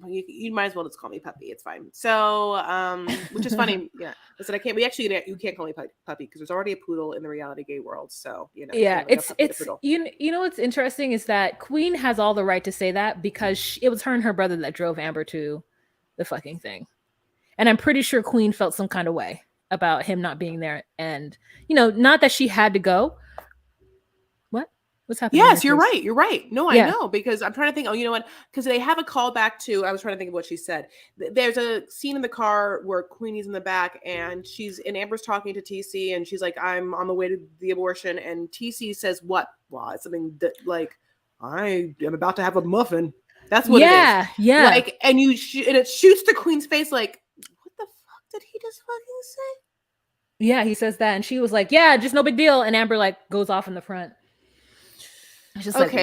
you might as well just call me Puppy. It's fine. So, which is funny. Yeah. Listen, you can't call me Puppy because there's already a poodle in the reality gay world. So, Yeah, it's, what's interesting is that Queen has all the right to say that because it was her and her brother that drove Amber to the fucking thing. And I'm pretty sure Queen felt some kind of way about him not being there. And, not that she had to go. What's happening? Yes, you're right. You're right. No, I know, because I'm trying to think. Oh, you know what? Because they have a call back to. I was trying to think of what she said. There's a scene in the car where Queenie's in the back, and Amber's talking to TC, and she's like, "I'm on the way to the abortion," and TC says, "What?" Well, it's something that like, I am about to have a muffin. That's what it is. Yeah. Like, and it shoots the Queen's face. Like, what the fuck did he just fucking say? Yeah, he says that, and she was like, "Yeah, just no big deal," and Amber like goes off in the front. It's just like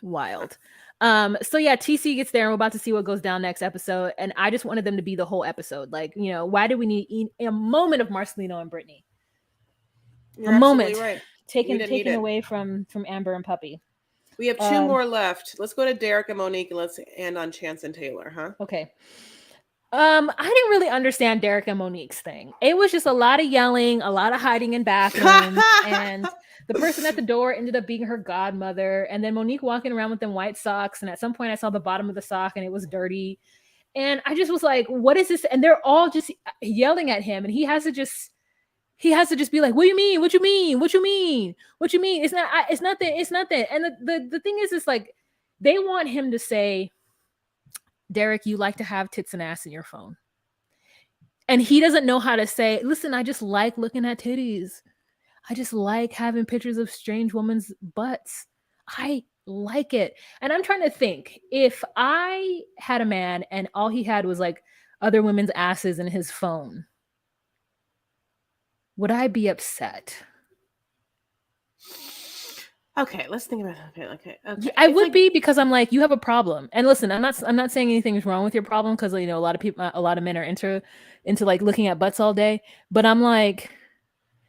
wild. So yeah, TC gets there and we're about to see what goes down next episode. And I just wanted them to be the whole episode. Like, why do we need a moment of Marcelino and Brittany? You're a moment right. taken away from Amber and Puppy. We have two more left. Let's go to Derek and Monique and let's end on Chance and Taylor, huh? Okay. I didn't really understand Derek and Monique's thing. It was just a lot of yelling, a lot of hiding in bathrooms, and the person at the door ended up being her godmother. And then Monique walking around with them white socks. And at some point I saw the bottom of the sock and it was dirty. And I just was like, what is this? And they're all just yelling at him. And he has to just be like, what do you mean? What you mean? What you mean? What you mean? It's not that. And the thing is, it's like, they want him to say, Derek, you like to have tits and ass in your phone. And he doesn't know how to say, listen, I just like looking at titties. I just like having pictures of strange women's butts. I like it. And I'm trying to think, if I had a man and all he had was like other women's asses in his phone, would I be upset? Okay, let's think about it. Okay. I It's would like, be, because I'm like, you have a problem. And listen, I'm not saying anything is wrong with your problem, because a lot of people, a lot of men are into like looking at butts all day. But I'm like,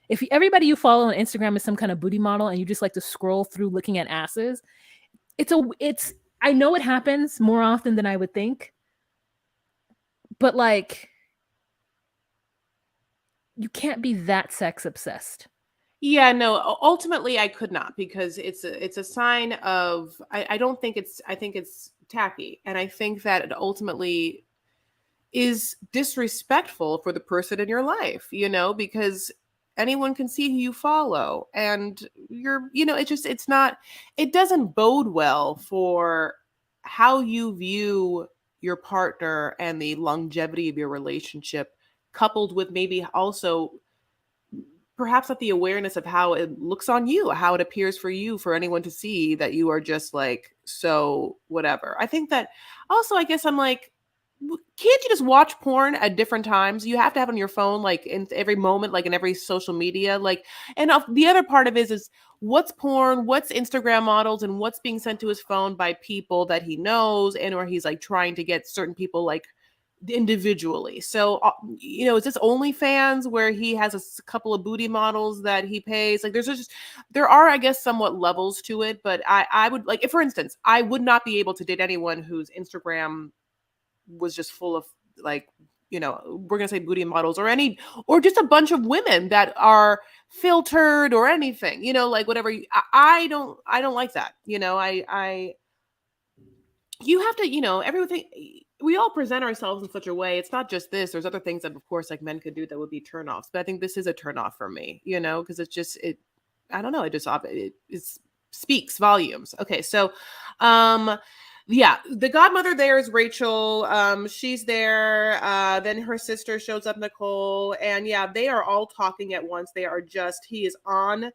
if everybody you follow on Instagram is some kind of booty model and you just like to scroll through looking at asses, it's I know it happens more often than I would think, but like, you can't be that sex obsessed. yeah, no, ultimately I could not, because it's a sign of, I don't think it's, I think it's tacky, and I think that it ultimately is disrespectful for the person in your life, because anyone can see who you follow, and it's not, it doesn't bode well for how you view your partner and the longevity of your relationship, coupled with maybe also perhaps not the awareness of how it looks on you, how it appears for you, for anyone to see that you are just like, so whatever. I think that also, I guess I'm like, can't you just watch porn at different times? You have to have it on your phone, like in every moment, like in every social media, like, and the other part of it is what's porn, what's Instagram models, and what's being sent to his phone by people that he knows, and or he's like trying to get certain people like individually. So, is this OnlyFans where he has couple of booty models that he pays? Like, there are, I guess, somewhat levels to it. But I would like, if, for instance, I would not be able to date anyone whose Instagram was just full of like, we're gonna say booty models, or just a bunch of women that are filtered or anything, like whatever. I don't like that. You have to, everything, we all present ourselves in such a way. It's not just this. There's other things that, of course, like men could do that would be turnoffs. But I think this is a turnoff for me, because it's just, I don't know. It speaks volumes. Okay. So, yeah, the godmother there is Rachel. She's there. Then her sister shows up, Nicole. And yeah, they are all talking at once. He is on in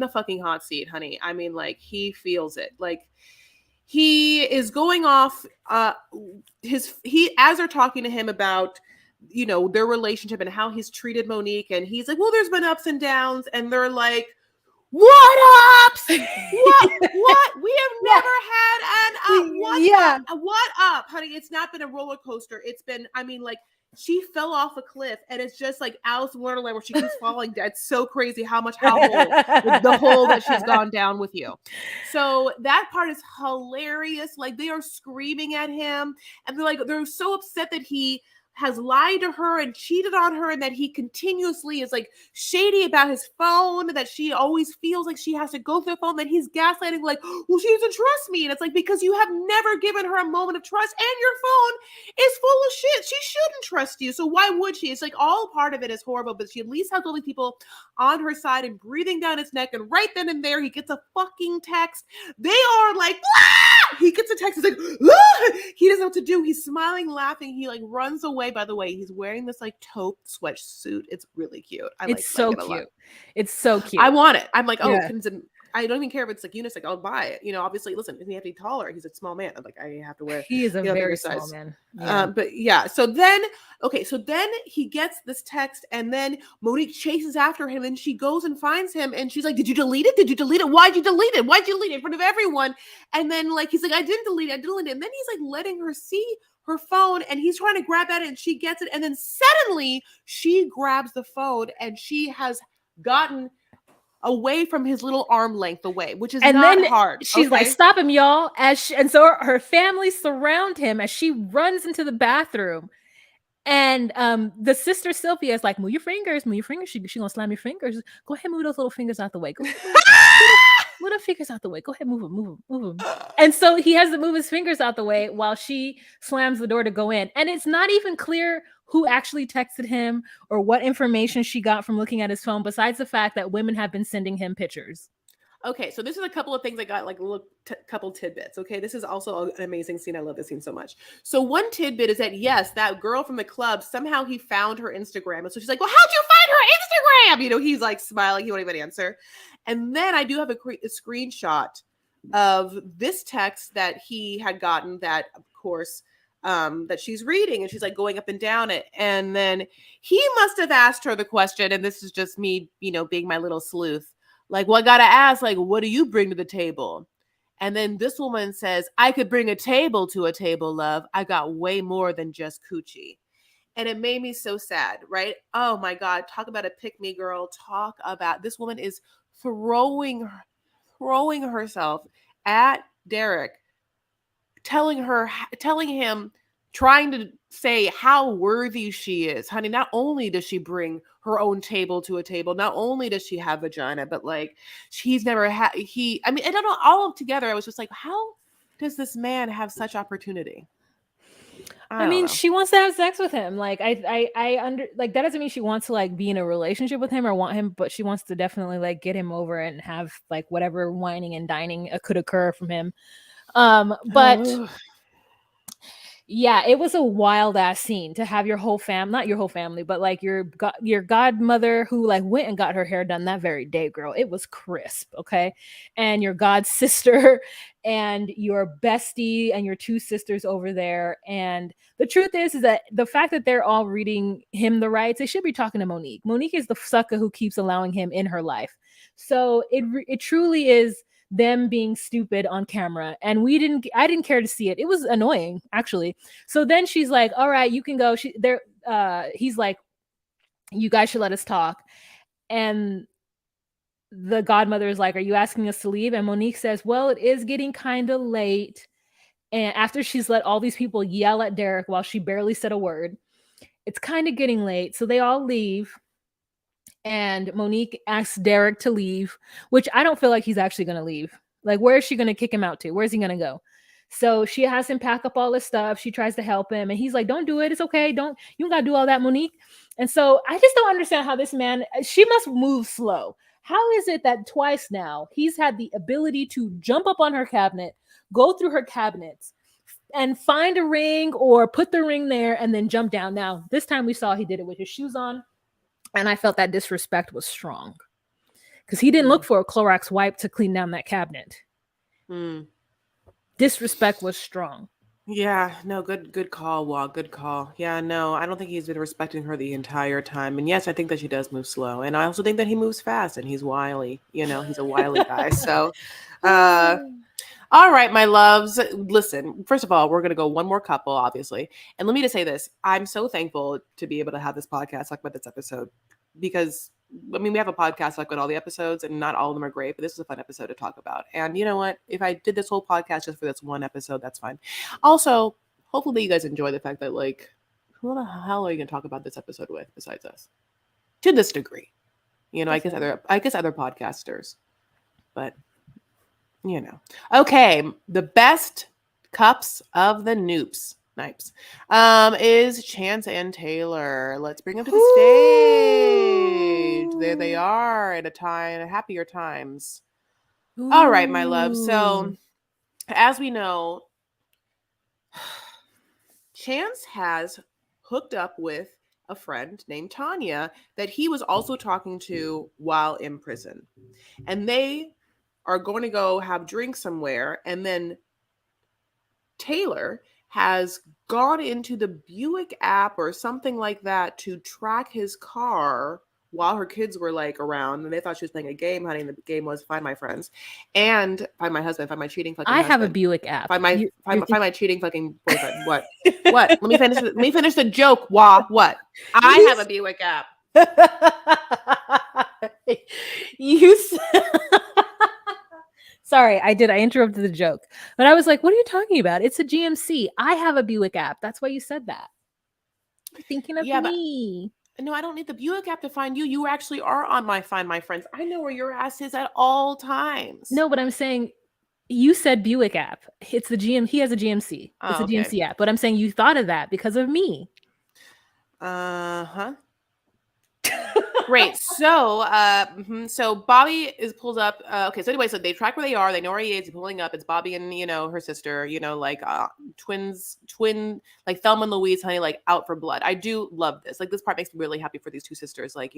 the fucking hot seat, honey. I mean, like, he feels it. Like, he is going off as they're talking to him about their relationship and how he's treated Monique, and he's like, well, there's been ups and downs, and they're like, what ups, what we have Yeah, never had an up, yeah. what up, honey. It's not been a roller coaster. It's been, I mean, like, she fell off a cliff, and it's just like Alice in Wonderland where she keeps falling down. It's so crazy how the hole that she's gone down with you. So that part is hilarious. Like, they are screaming at him, and they're so upset that he has lied to her and cheated on her, and that he continuously is like shady about his phone, that she always feels like she has to go through the phone, that he's gaslighting, like, well, she doesn't trust me. And it's like, because you have never given her a moment of trust, and your phone is full of shit. She shouldn't trust you. So why would she? It's like, all part of it is horrible, but she at least has all these people on her side and breathing down his neck. And right then and there, he gets a fucking text. They are like, ah! He gets a text. He's like, ah! He doesn't know what to do. He's smiling, laughing. He like runs away. By the way, he's wearing this like taupe sweatsuit. It's really cute. It's like so it a lot. cute. It's so I cute. want it. I'm like, oh, Yeah. I don't even care if it's like unisex. I'll buy it. Obviously, listen, he have to be taller. He's a small man. I'm like, I have to wear, He is a bigger very small size. man. Yeah. But yeah. So then he gets this text, and then Monique chases after him, and she goes and finds him, and she's like, "Did you delete it? Did you delete it? Why'd you delete it? Why'd you delete it in front of everyone?" And then like he's like, "I didn't delete it. I deleted it." And then he's like letting her see her phone, and he's trying to grab at it, and she gets it, and then suddenly she grabs the phone, and she has gotten away from his little arm length away, which is And not then hard. she's like, Okay. "Stop him, y'all!" And so her family surround him as she runs into the bathroom. And the sister Sylvia is like, "Move your fingers, move your fingers. She gonna slam your fingers. Go ahead, move those little fingers out the way. Go ahead, move the fingers out the way. Go ahead, move them, move them, move them." And so he has to move his fingers out the way while she slams the door to go in. And it's not even clear who actually texted him or what information she got from looking at his phone, besides the fact that women have been sending him pictures. Okay, so this is a couple of things I got, like a little couple tidbits. Okay, this is also an amazing scene. I love this scene so much. So one tidbit is that yes, that girl from the club, somehow he found her Instagram, and so she's like, "Well, how'd you find her Instagram?" He's like smiling. He won't even answer. And then I do have a screenshot of this text that he had gotten that, of course, that she's reading, and she's like going up and down it. And then he must have asked her the question, and this is just me, being my little sleuth. Like, well, I gotta ask, like, what do you bring to the table? And then this woman says, I could bring a table to a table, love. I got way more than just coochie. And it made me so sad, right? Oh my God. Talk about a pick me girl. Talk about this woman is throwing herself at Derek, telling him, trying to say how worthy she is. Honey, not only does she bring her own table to a table, not only does she have vagina, but like she's never had, I don't know, all together, I was just like, how does this man have such opportunity? I I don't mean, know. she wants to have sex with him. Like I under like that doesn't mean she wants to like be in a relationship with him or want him, but she wants to definitely like get him over and have like whatever whining and dining could occur from him. But Oh, yeah, it was a wild ass scene to have your whole not your whole family, but like your godmother who like went and got her hair done that very day, girl. It was crisp, okay? And your god sister and your bestie and your two sisters over there. And the truth is that the fact that they're all reading him the rights, they should be talking to Monique. Monique is the sucker who keeps allowing him in her life. So it truly is them being stupid on camera, and I didn't care to see it. It was annoying, actually. So then she's like, all right, you can go. He's like, you guys should let us talk. And the godmother is like, are you asking us to leave? And Monique says, well, it is getting kind of late. And after she's let all these people yell at Derek while she barely said a word, it's kind of getting late, so they all leave. And Monique asks Derek to leave, which I don't feel like he's actually going to leave. Like, where is she going to kick him out to? Where's he going to go? So she has him pack up all his stuff. She tries to help him, and he's like, "Don't do it. It's okay. You don't gotta do all that, Monique." And so I just don't understand how this man. She must move slow. How is it that twice now he's had the ability to jump up on her cabinet, go through her cabinets, and find a ring or put the ring there, and then jump down? Now this time we saw he did it with his shoes on, and I felt that disrespect was strong because he didn't look for a Clorox wipe to clean down that cabinet. Disrespect was strong. Yeah, no, good call, Wog. Good call. Yeah, no, I don't think he's been respecting her the entire time. And yes, I think that she does move slow. And I also think that he moves fast and he's wily. He's a wily guy. So, all right, my loves. Listen, first of all, we're going to go one more couple, obviously. And let me just say this. I'm so thankful to be able to have this podcast, talk about this episode, because we have a podcast like with all the episodes, and not all of them are great, but this is a fun episode to talk about. And you know what? If I did this whole podcast just for this one episode, that's fine. Also, hopefully you guys enjoy the fact that, like, who the hell are you going to talk about this episode with besides us? To this degree, I guess other podcasters, but okay. The best cups of the Noops. Nipes, is Chance and Taylor. Let's bring them to the stage. There they are at happier times. Ooh. All right, my love. So, as we know, Chance has hooked up with a friend named Tanya that he was also talking to while in prison. And they are going to go have drinks somewhere. And then Taylor has gone into the Buick app or something like that to track his car while her kids were like around, and they thought she was playing a game, honey. And the game was Find My Friends and Find My Husband, Find My Cheating fucking husband. I have a Buick app. Find my cheating fucking boyfriend. What? What? Let me finish the joke. Wah, what? I have a Buick app. You Sorry, I interrupted the joke. But I was like, what are you talking about? It's a GMC. I have a Buick app. That's why you said that. You're thinking of me. No, I don't need the Buick app to find you. You actually are on my Find My Friends. I know where your ass is at all times. No, but I'm saying you said Buick app. It's the GM. He has a GMC. It's a GMC app. But I'm saying you thought of that because of me. Uh-huh. Great. So, so Bobby pulls up. Okay. So anyway, so they track where they are. They know where he is. He's pulling up. It's Bobby and her sister. Like twin, like Thelma and Louise, honey, like out for blood. I do love this. Like this part makes me really happy for these two sisters. Like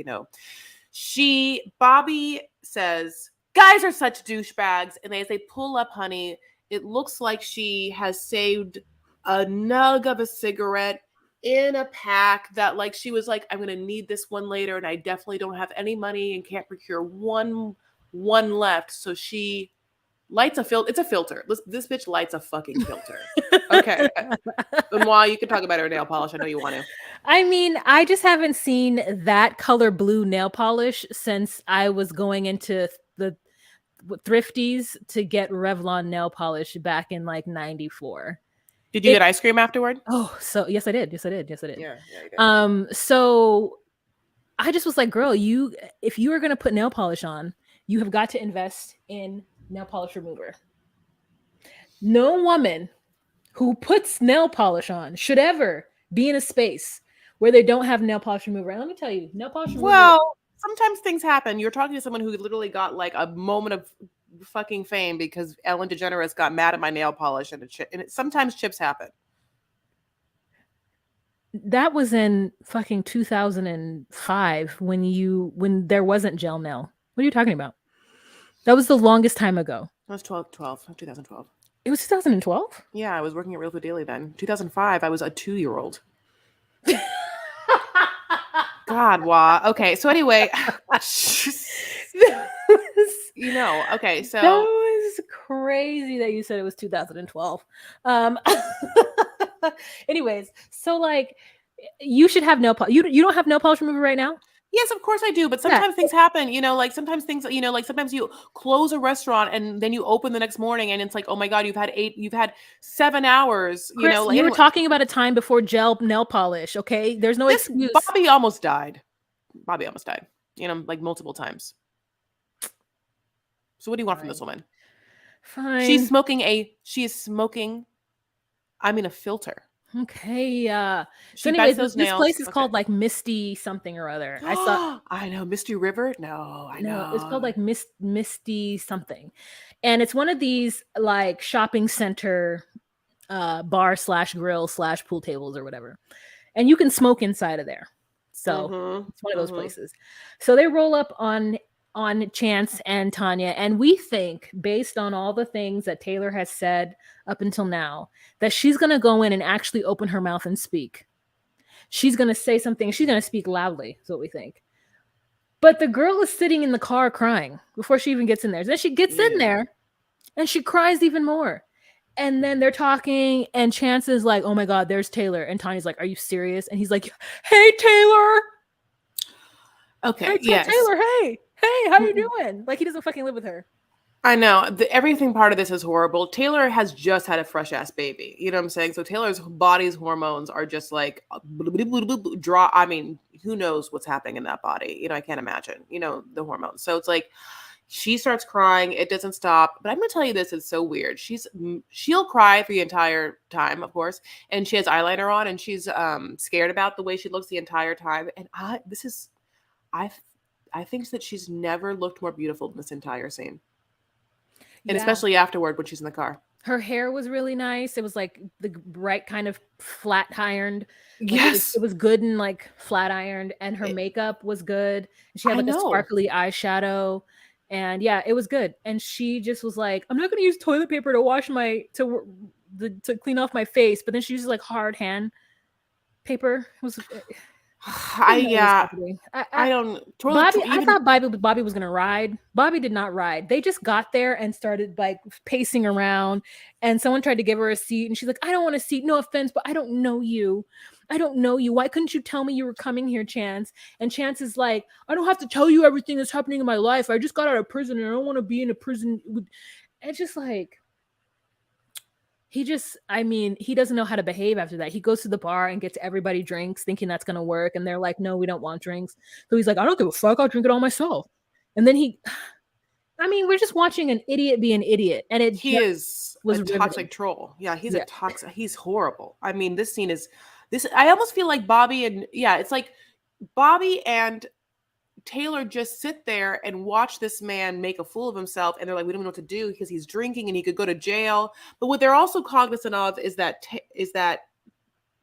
Bobby says, Guys are such douchebags, and as they pull up, honey, it looks like she has saved a nug of a cigarette in a pack that, like, she was like, I'm gonna need this one later, and I definitely don't have any money and can't procure one left. So she lights a filter. It's a filter. This bitch lights a fucking filter. Okay. And while you can talk about her nail polish, I know you want to. I mean, I just haven't seen that color blue nail polish since I was going into the thrifties to get Revlon nail polish back in like 94. Did you get ice cream afterward? Oh, so yes, I did. Yes, I did. Yes, I did. Yeah, you did. So I just was like, girl, if you are gonna put nail polish on, you have got to invest in nail polish remover. No woman who puts nail polish on should ever be in a space where they don't have nail polish remover. And let me tell you, nail polish remover. Well, sometimes things happen. You're talking to someone who literally got like a moment of fucking fame because Ellen DeGeneres got mad at my nail polish and sometimes chips happen. That was in fucking 2005 when there wasn't gel nail. What are you talking about? That was the longest time ago. That was 2012. It was 2012? Yeah, I was working at Real Food Daily then. 2005, I was a 2-year-old. God, wow. Okay, so anyway, okay, so that was crazy that you said it was 2012. Anyways, so like you should have nail polish. You don't have nail polish remover right now? yes, of course I do, but sometimes things happen, like sometimes things, like sometimes you close a restaurant and then you open the next morning and it's like, oh my God, you've had 7 hours, Chris, you were talking about a time before gel nail polish, okay? There's no excuse. Bobby almost died, like multiple times. So what do you want from this woman? Fine. She is smoking, a filter. Okay. So anyways, this place is called like Misty something or other. I saw. I know Misty River. No, I know it's called like Misty something, and it's one of these like shopping center, bar / grill / pool tables or whatever, and you can smoke inside of there. So it's one of those places. So they roll up on Chance and Tanya, and we think, based on all the things that Taylor has said up until now, that she's going to go in and actually open her mouth and speak. She's going to say something. She's going to speak loudly, is what we think. But the girl is sitting in the car crying before she even gets in there. Then she gets in there and she cries even more. And then they're talking, and Chance is like, oh my God, there's Taylor. And Tanya's like, are you serious? And he's like, hey, Taylor. Okay, hey, yes. Taylor, hey, how you doing? Like, he doesn't fucking live with her. I know. Everything part of this is horrible. Taylor has just had a fresh-ass baby. You know what I'm saying? So Taylor's body's hormones are just like, I mean, who knows what's happening in that body? I can't imagine, the hormones. So it's like, she starts crying. It doesn't stop. But I'm going to tell you this. It's so weird. She'll cry the entire time, of course. And she has eyeliner on, and she's scared about the way she looks the entire time. And I think that she's never looked more beautiful than this entire scene. And especially afterward when she's in the car. Her hair was really nice. It was like the right kind of flat ironed. Yes. It was good and like flat ironed. And her makeup was good. She had like a sparkly eyeshadow. And yeah, it was good. And she just was like, I'm not going to use toilet paper to wash to clean off my face. But then she uses like hard hand paper. It was... I thought Bobby was gonna ride. Bobby did not ride. They just got there and started like pacing around, and someone tried to give her a seat, and she's like, I don't want a seat, no offense, but I don't know you. Why couldn't you tell me you were coming here, Chance? And Chance is like, I don't have to tell you everything that's happening in my life. I just got out of prison and I don't want to be in a prison. It's just like, he doesn't know how to behave after that. He goes to the bar and gets everybody drinks thinking that's going to work. And they're like, no, we don't want drinks. So he's like, I don't give a fuck. I'll drink it all myself. And then we're just watching an idiot be an idiot. And he is a toxic troll. Yeah, he's a toxic, he's horrible. I mean, this scene is I almost feel like it's like Bobby and Taylor just sit there and watch this man make a fool of himself, and they're like, we don't know what to do because he's drinking and he could go to jail. But what they're also cognizant of is that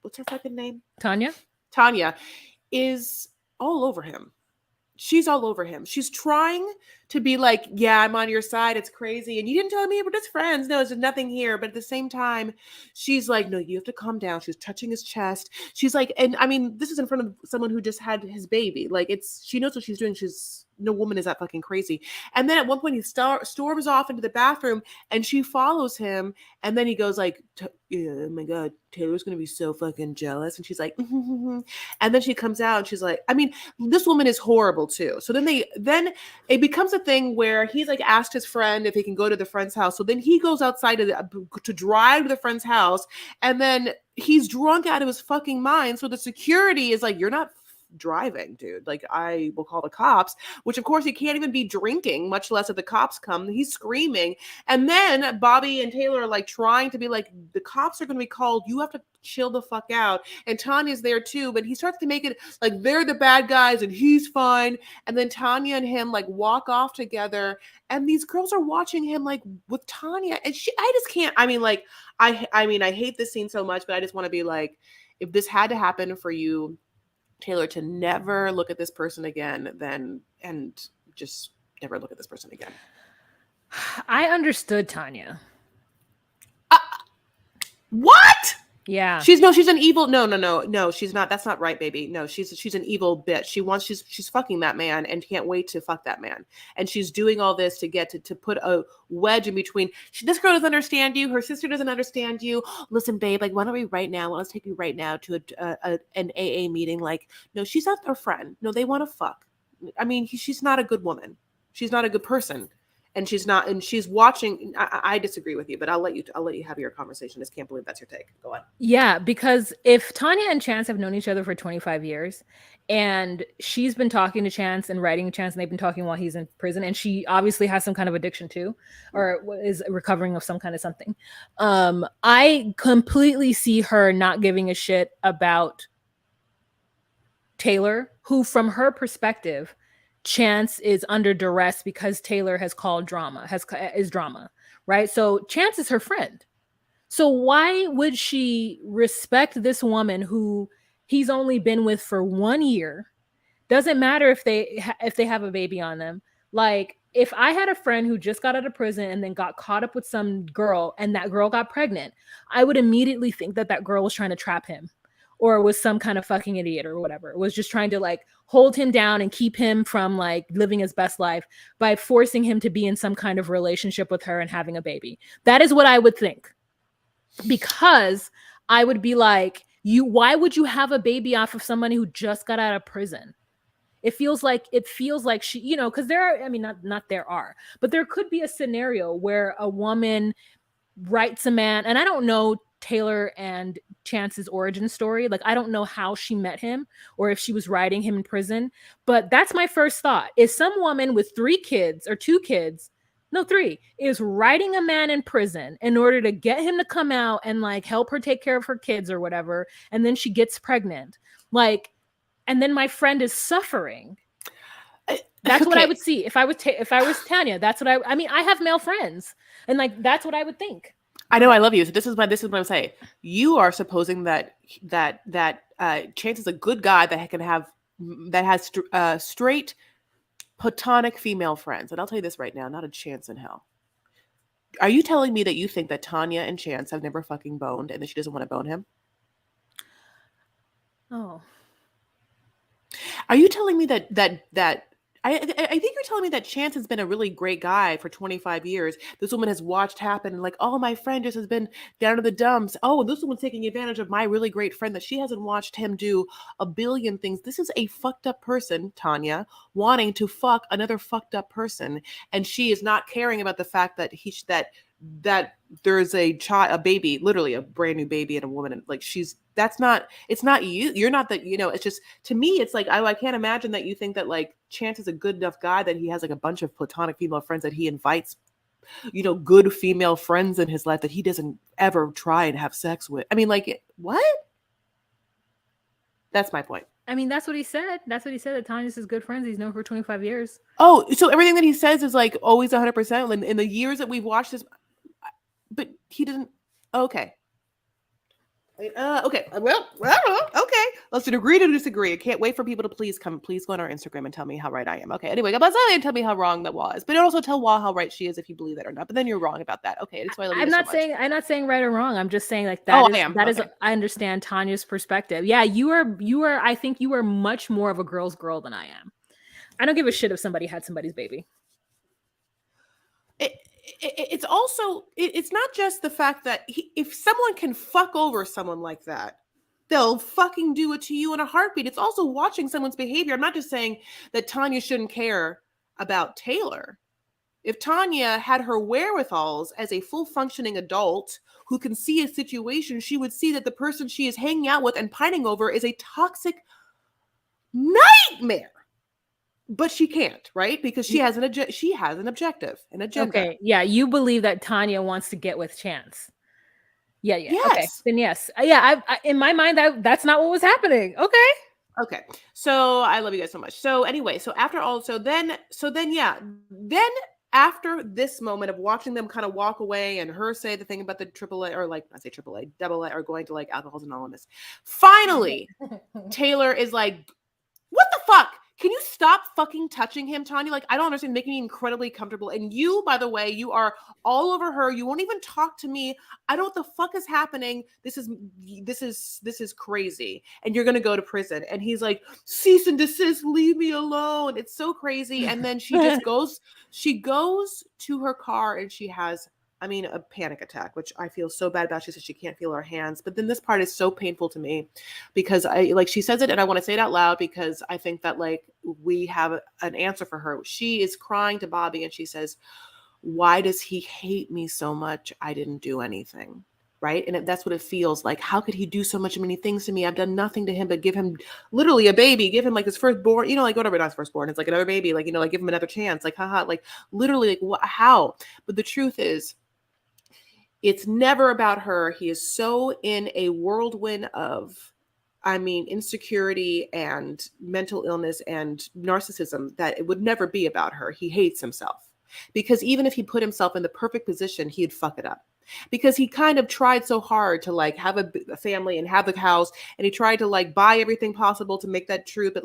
what's her fucking name? Tanya is all over him. she's all over him. She's trying to be like, yeah, I'm on your side. It's crazy. And you didn't tell me we're just friends. No, there's nothing here. But at the same time, she's like, no, you have to calm down. She's touching his chest. She's like, and I mean, this is in front of someone who just had his baby. Like, she knows what she's doing. No woman is that fucking crazy. And then at one point he storms off into the bathroom and she follows him. And then he goes like, yeah, oh my God, Taylor's going to be so fucking jealous. And she's like, and then she comes out and she's like, I mean, this woman is horrible too. So then it becomes a thing where he's like asked his friend if he can go to the friend's house. So then he goes outside to drive to the friend's house. And then he's drunk out of his fucking mind. So the security is like, you're not driving, dude. Like, I will call the cops, which of course he can't even be drinking, much less if the cops come. He's screaming. And then Bobby and Taylor are like trying to be like, the cops are going to be called. You have to chill the fuck out. And Tanya's there too, but he starts to make it like they're the bad guys and he's fine. And then Tanya and him like walk off together, and these girls are watching him like with Tanya, and I just can't. I mean, like, I mean, I hate this scene so much, but I just want to be like, if this had to happen for you, Taylor, to never look at this person again, then, and just never look at this person again. I understood Tanya. What? Yeah. She's an evil. No, she's not. That's not right, baby. No, she's an evil bitch. She's fucking that man and can't wait to fuck that man. And she's doing all this to get to put a wedge in between. This girl doesn't understand you. Her sister doesn't understand you. Listen, babe, like, why don't we right now? Let's take you right now to an AA meeting. Like, no, she's not her friend. No, they want to fuck. I mean, she's not a good woman. She's not a good person. And she's not, and she's watching. I disagree with you, but I'll let you have your conversation. I just can't believe that's your take. Go on. Yeah, because if Tanya and Chance have known each other for 25 years, and she's been talking to Chance and writing Chance, and they've been talking while he's in prison, and she obviously has some kind of addiction too, or is recovering of some kind of something. I completely see her not giving a shit about Taylor, who, from her perspective, Chance is under duress because Taylor has called drama, is drama, right? So Chance is her friend. So why would she respect this woman who he's only been with for 1 year? Doesn't matter if they have a baby on them. Like, if I had a friend who just got out of prison and then got caught up with some girl and that girl got pregnant, I would immediately think that girl was trying to trap him, or was some kind of fucking idiot or whatever. It was just trying to like hold him down and keep him from like living his best life by forcing him to be in some kind of relationship with her and having a baby. That is what I would think. Because I would be like, why would you have a baby off of somebody who just got out of prison? It feels like she, because there are, I mean, not there are, but there could be a scenario where a woman writes a man, and I don't know Taylor and Chance's origin story. Like, I don't know how she met him or if she was writing him in prison, but that's my first thought. Is some woman with 3 kids or 2 kids, no, 3, is writing a man in prison in order to get him to come out and like help her take care of her kids or whatever, and then she gets pregnant, like, and then my friend is suffering. That's okay. What I would see if I was Tanya. That's what I mean, I have male friends, and like, that's what I would think. I know, I love you. So this is what I'm saying. You are supposing that Chance is a good guy that has straight platonic female friends. And I'll tell you this right now, not a chance in hell. Are you telling me that you think that Tanya and Chance have never fucking boned and that she doesn't want to bone him? Oh. Are you telling me that I think you're telling me that Chance has been a really great guy for 25 years. This woman has watched happen, and like, oh, my friend just has been down to the dumps. Oh, this woman's taking advantage of my really great friend that she hasn't watched him do a billion things. This is a fucked up person, Tanya, wanting to fuck another fucked up person, and she is not caring about the fact that that there's a baby, literally a brand new baby and a woman, and like, it's not you. You're not that, it's just, to me, it's like, I can't imagine that you think that like Chance is a good enough guy that he has like a bunch of platonic female friends that he invites, good female friends in his life that he doesn't ever try and have sex with. I mean, like, what? That's my point. I mean, that's what he said. That Tanya's his good friends. He's known for 25 years. Oh, so everything that he says is like always 100%. In the years that we've watched this, but he doesn't. Okay. Okay. Well, okay. Let's agree to disagree. I can't wait for people to please go on our Instagram and tell me how right I am. Okay. Anyway, about and tell me how wrong that was, but also tell Wa how right she is if you believe that or not. But then you're wrong about that. Okay. That's why I love you I'm guys so not much. saying right or wrong. I'm just saying like Oh, I am. that is Okay. I understand Tanya's perspective. Yeah, you are I think you are much more of a girl's girl than I am. I don't give a shit if somebody had somebody's baby. It, it's also it's not just the fact that if someone can fuck over someone like that, they'll fucking do it to you in a heartbeat. It's also watching someone's behavior. I'm not just saying that Tanya shouldn't care about Taylor. If Tanya had her wherewithals as a full functioning adult who can see a situation, she would see that the person she is hanging out with and pining over is a toxic nightmare. But she can't, right? Because she has an objective, an agenda. Okay, yeah, you believe that Tanya wants to get with Chance. Yeah, yeah. Okay, Yes. then yes. Yeah, in my mind that's not what was happening. Okay. Okay. So I love you guys so much. So anyway, so after all, so then yeah, then after this moment of watching them kind of walk away and her say the thing about the AAA or like I say AAA, double A or going to like Alcohol's Anonymous, finally Taylor is like, what the fuck? Can you stop fucking touching him, Tanya? Like, I don't understand, making me incredibly comfortable. And you, by the way, you are all over her. You won't even talk to me. I don't know what the fuck is happening. This is crazy. And you're gonna go to prison. And he's like, cease and desist, leave me alone. It's so crazy. And then she goes to her car and she has a panic attack, which I feel so bad about. She says she can't feel her hands. But then this part is so painful to me because she says it and I want to say it out loud because I think that we have an answer for her. She is crying to Bobby and she says, why does he hate me so much? I didn't do anything. Right. And that's what it feels like. How could he do so many things to me? I've done nothing to him but give him literally a baby, give him like his firstborn, whatever, not his firstborn. It's like another baby, give him another chance. Like, haha, literally, how? But the truth is, it's never about her. He is so in a whirlwind of, insecurity and mental illness and narcissism that it would never be about her. He hates himself because even if he put himself in the perfect position, he'd fuck it up because he kind of tried so hard to have a family and have the house. And he tried to buy everything possible to make that true. But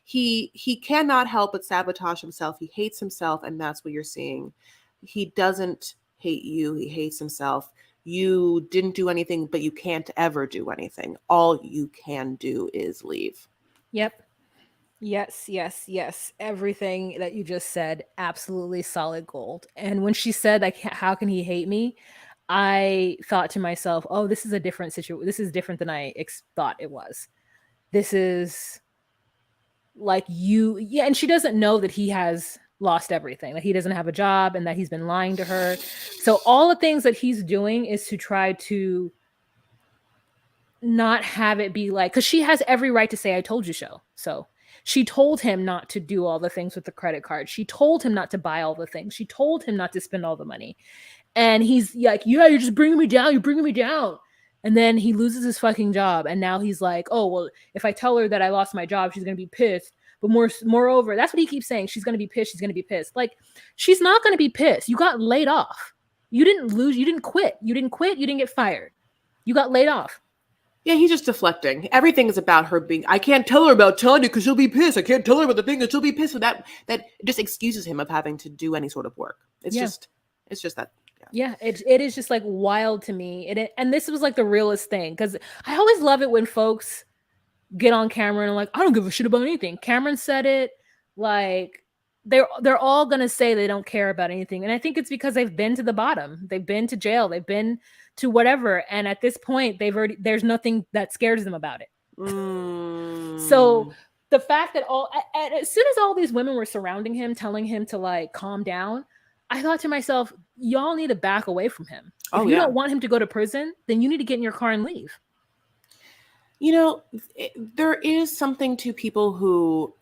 he cannot help but sabotage himself. He hates himself. And that's what you're seeing. He doesn't hate you. He hates himself. You didn't do anything, but you can't ever do anything. All you can do is leave. Yep. Yes. Everything that you just said, absolutely solid gold. And when she said, how can he hate me? I thought to myself, oh, this is a different situation. This is different than I thought it was. This is and she doesn't know that he has lost everything, that he doesn't have a job and that he's been lying to her. So all the things that he's doing is to try to not have it be because she has every right to say, I told you so. So she told him not to do all the things with the credit card. She told him not to buy all the things. She told him not to spend all the money. And he's like, yeah, you're just bringing me down. You're bringing me down. And then he loses his fucking job. And now he's like, oh, well, if I tell her that I lost my job, she's going to be pissed. But moreover, that's what he keeps saying. She's going to be pissed. She's going to be pissed. She's not going to be pissed. You got laid off. You didn't lose. You didn't quit. You didn't quit. You didn't get fired. You got laid off. Yeah, he's just deflecting. Everything is about her being, I can't tell her about Tanya because she'll be pissed. I can't tell her about the thing and she'll be pissed. So that just excuses him of having to do any sort of work. It's just that. Yeah, it is just wild to me. And this was the realest thing because I always love it when folks get on camera and I don't give a shit about anything. Cameron said it. They're all gonna say they don't care about anything, and I think it's because they've been to the bottom. They've been to jail. They've been to whatever, and at this point, there's nothing that scares them about it. So the fact that as soon as all these women were surrounding him, telling him to calm down, I thought to myself, y'all need to back away from him. If you don't want him to go to prison, then you need to get in your car and leave. There is something to people who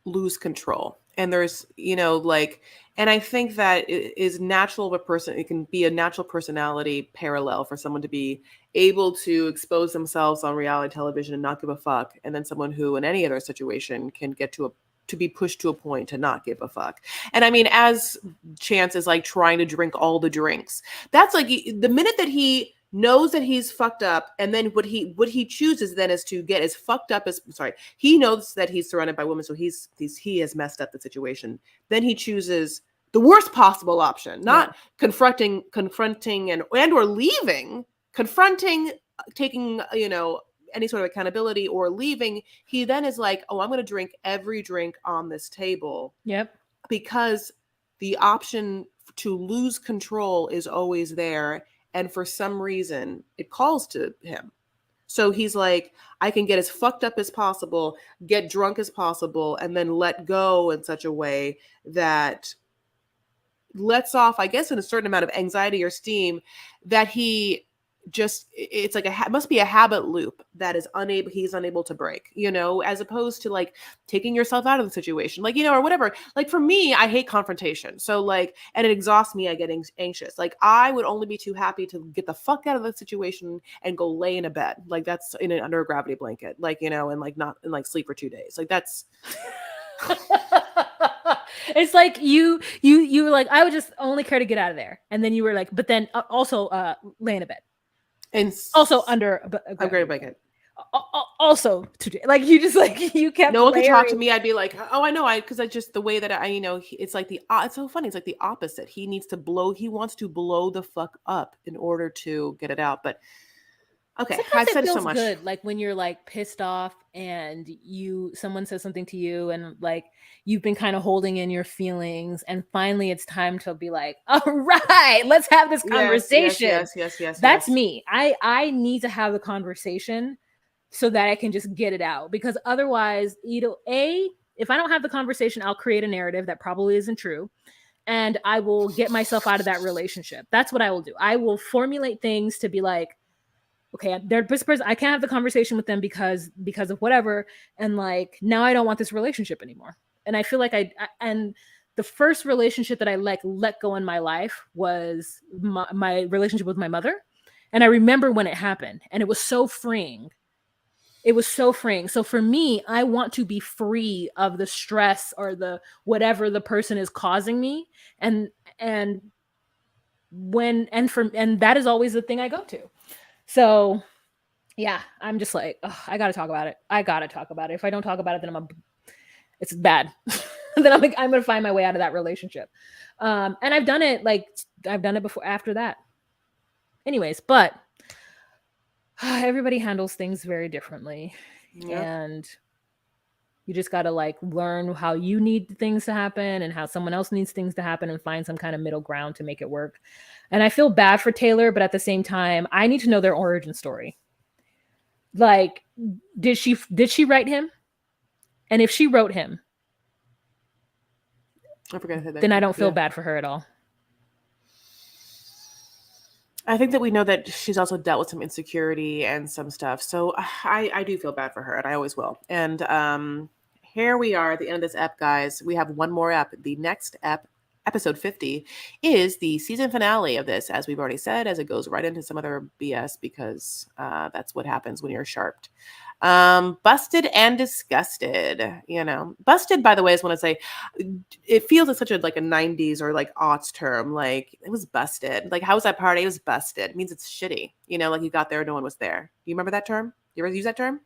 lose control. And there's, and I think that it is natural of a person. It can be a natural personality parallel for someone to be able to expose themselves on reality television and not give a fuck. And then someone who in any other situation can get to be pushed to a point to not give a fuck. And as Chance is trying to drink all the drinks, that's the minute that he knows that he's fucked up, and then what he chooses then is to get as fucked up as he knows that he's surrounded by women, so he has messed up the situation. Then he chooses the worst possible option, not confronting and or leaving, confronting, taking, any sort of accountability or leaving. He then is like, oh, I'm going to drink every drink on this table. Yep. Because the option to lose control is always there. And for some reason, it calls to him. So he's like, I can get as fucked up as possible, get drunk as possible, and then let go in such a way that lets off, I guess, in a certain amount of anxiety or steam that he just, it's like must be a habit loop that he's unable to break, as opposed to like taking yourself out of the situation, like, or whatever. Like for me, I hate confrontation. So like, and it exhausts me. I get anxious. Like I would only be too happy to get the fuck out of the situation and go lay in a bed. Like that's under a gravity blanket, like, and like not, and like sleep for 2 days. Like that's, It's like you were like, I would just only care to get out of there, and then you were like, but then also lay in a bed, and also under a gravity blanket. Also today, like you just like you kept. No one could talk to me. I'd be like, oh, I know, because I just the way that it's like it's so funny. It's like the opposite. He wants to blow the fuck up in order to get it out. But okay, sometimes I've said it feels so much. good, like when you're like pissed off and someone says something to you, and like you've been kind of holding in your feelings, and finally it's time to be like, all right, let's have this conversation. Yes. That's me. I need to have the conversation so that I can just get it out, because otherwise, if I don't have the conversation, I'll create a narrative that probably isn't true, and I will get myself out of that relationship. That's what I will do. I will formulate things to be like, okay, this person, I can't have the conversation with them because of whatever, and like now I don't want this relationship anymore. And I feel like and the first relationship that I let go in my life was my relationship with my mother, and I remember when it happened, and it was so freeing. It was so freeing. So for me, I want to be free of the stress or the whatever the person is causing me, and that is always the thing I go to. So yeah, I'm just like, I gotta talk about it. If I don't talk about it, then it's bad. Then I'm like, I'm gonna find my way out of that relationship. And I've done it before after that. Anyways, but everybody handles things very differently. Yep. And you just gotta like learn how you need things to happen and how someone else needs things to happen, and find some kind of middle ground to make it work. And I feel bad for Taylor, but at the same time, I need to know their origin story. Like, did she write him? And if she wrote him, I forgot to say that. Then I don't feel bad for her at all. I think that we know that she's also dealt with some insecurity and some stuff. So I do feel bad for her, and I always will. And here we are at the end of this ep, guys. We have one more ep. The next ep, episode 50, is the season finale of this, as we've already said, as it goes right into some other BS, because that's what happens when you're sharped. Busted and Disgusted. Busted, by the way, is when I say it feels like such a like a 90s or like aughts term. Like, it was busted. Like, how was that party? It was busted. It means it's shitty. Like you got there, no one was there. Do you remember that term? You ever use that term?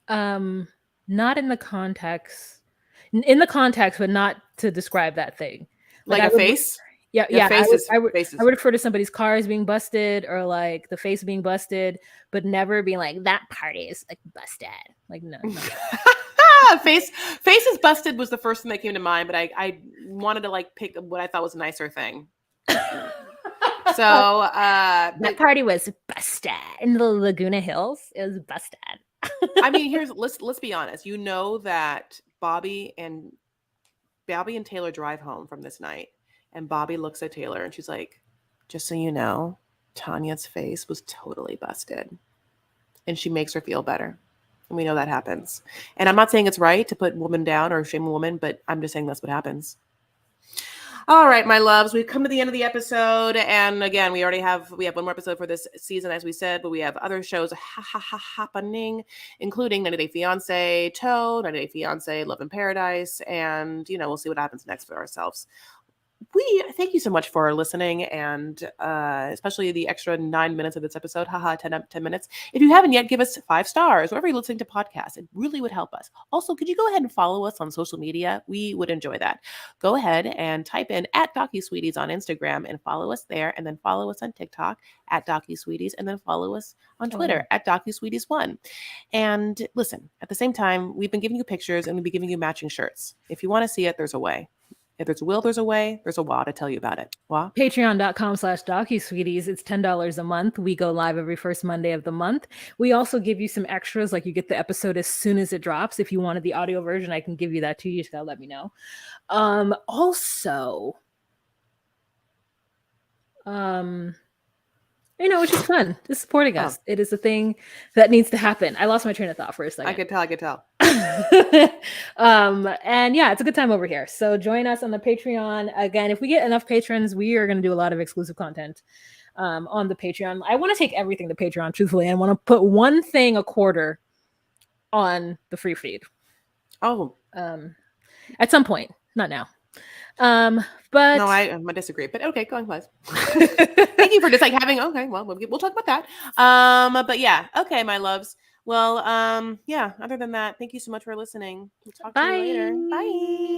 Not in the context. In the context, but not to describe that thing. Like a face? Yeah. I would refer to somebody's car as being busted, or like the face being busted, but never being like, that party is like busted. Like, no. Face is busted was the first thing that came to mind, but I wanted to like pick what I thought was a nicer thing. So that party was busted in the Laguna Hills. It was busted. I mean, let's be honest. You know that Bobby and Taylor drive home from this night, and Bobby looks at Taylor and she's like, just so you know, Tanya's face was totally busted. And she makes her feel better. And we know that happens. And I'm not saying it's right to put woman down or shame a woman, but I'm just saying that's what happens. All right, my loves, we've come to the end of the episode. And again, we have one more episode for this season, as we said, but we have other shows happening, including 90 Day Fiance, Toe, 90 Day Fiance, Love in Paradise. And, we'll see what happens next for ourselves. we thank you so much for listening, and especially the extra 9 minutes of this episode. Haha, 10 minutes. If you haven't yet, give us 5 stars wherever you're listening to podcasts. It really would help us. Also, could you go ahead and follow us on social media? We would enjoy that. Go ahead and type in at DocuSweeties on Instagram and follow us there, and then follow us on TikTok at DocuSweeties, and then follow us on Twitter at DocuSweeties1. And listen, at the same time, we've been giving you pictures and we'll be giving you matching shirts. If you want to see it, there's a way. If there's a will, there's a way. There's a wah to tell you about it. Wah? Patreon.com/DocuSweeties. It's $10 a month. We go live every first Monday of the month. We also give you some extras, like you get the episode as soon as it drops. If you wanted the audio version, I can give you that too. You just gotta let me know. Also, it's just fun. Just supporting us. It is a thing that needs to happen. I lost my train of thought for a second. I could tell. And yeah, it's a good time over here. So join us on the Patreon. Again, if we get enough patrons, we are going to do a lot of exclusive content on the Patreon. I want to take everything to Patreon, truthfully, and want to put one thing a quarter on the free feed. At some point, not now. But no, I disagree. But okay, go on, please. Thank you for just like having. Okay, well, we'll talk about that. But yeah, okay, my loves. Well, yeah. Other than that, thank you so much for listening. We'll talk to you later. Bye.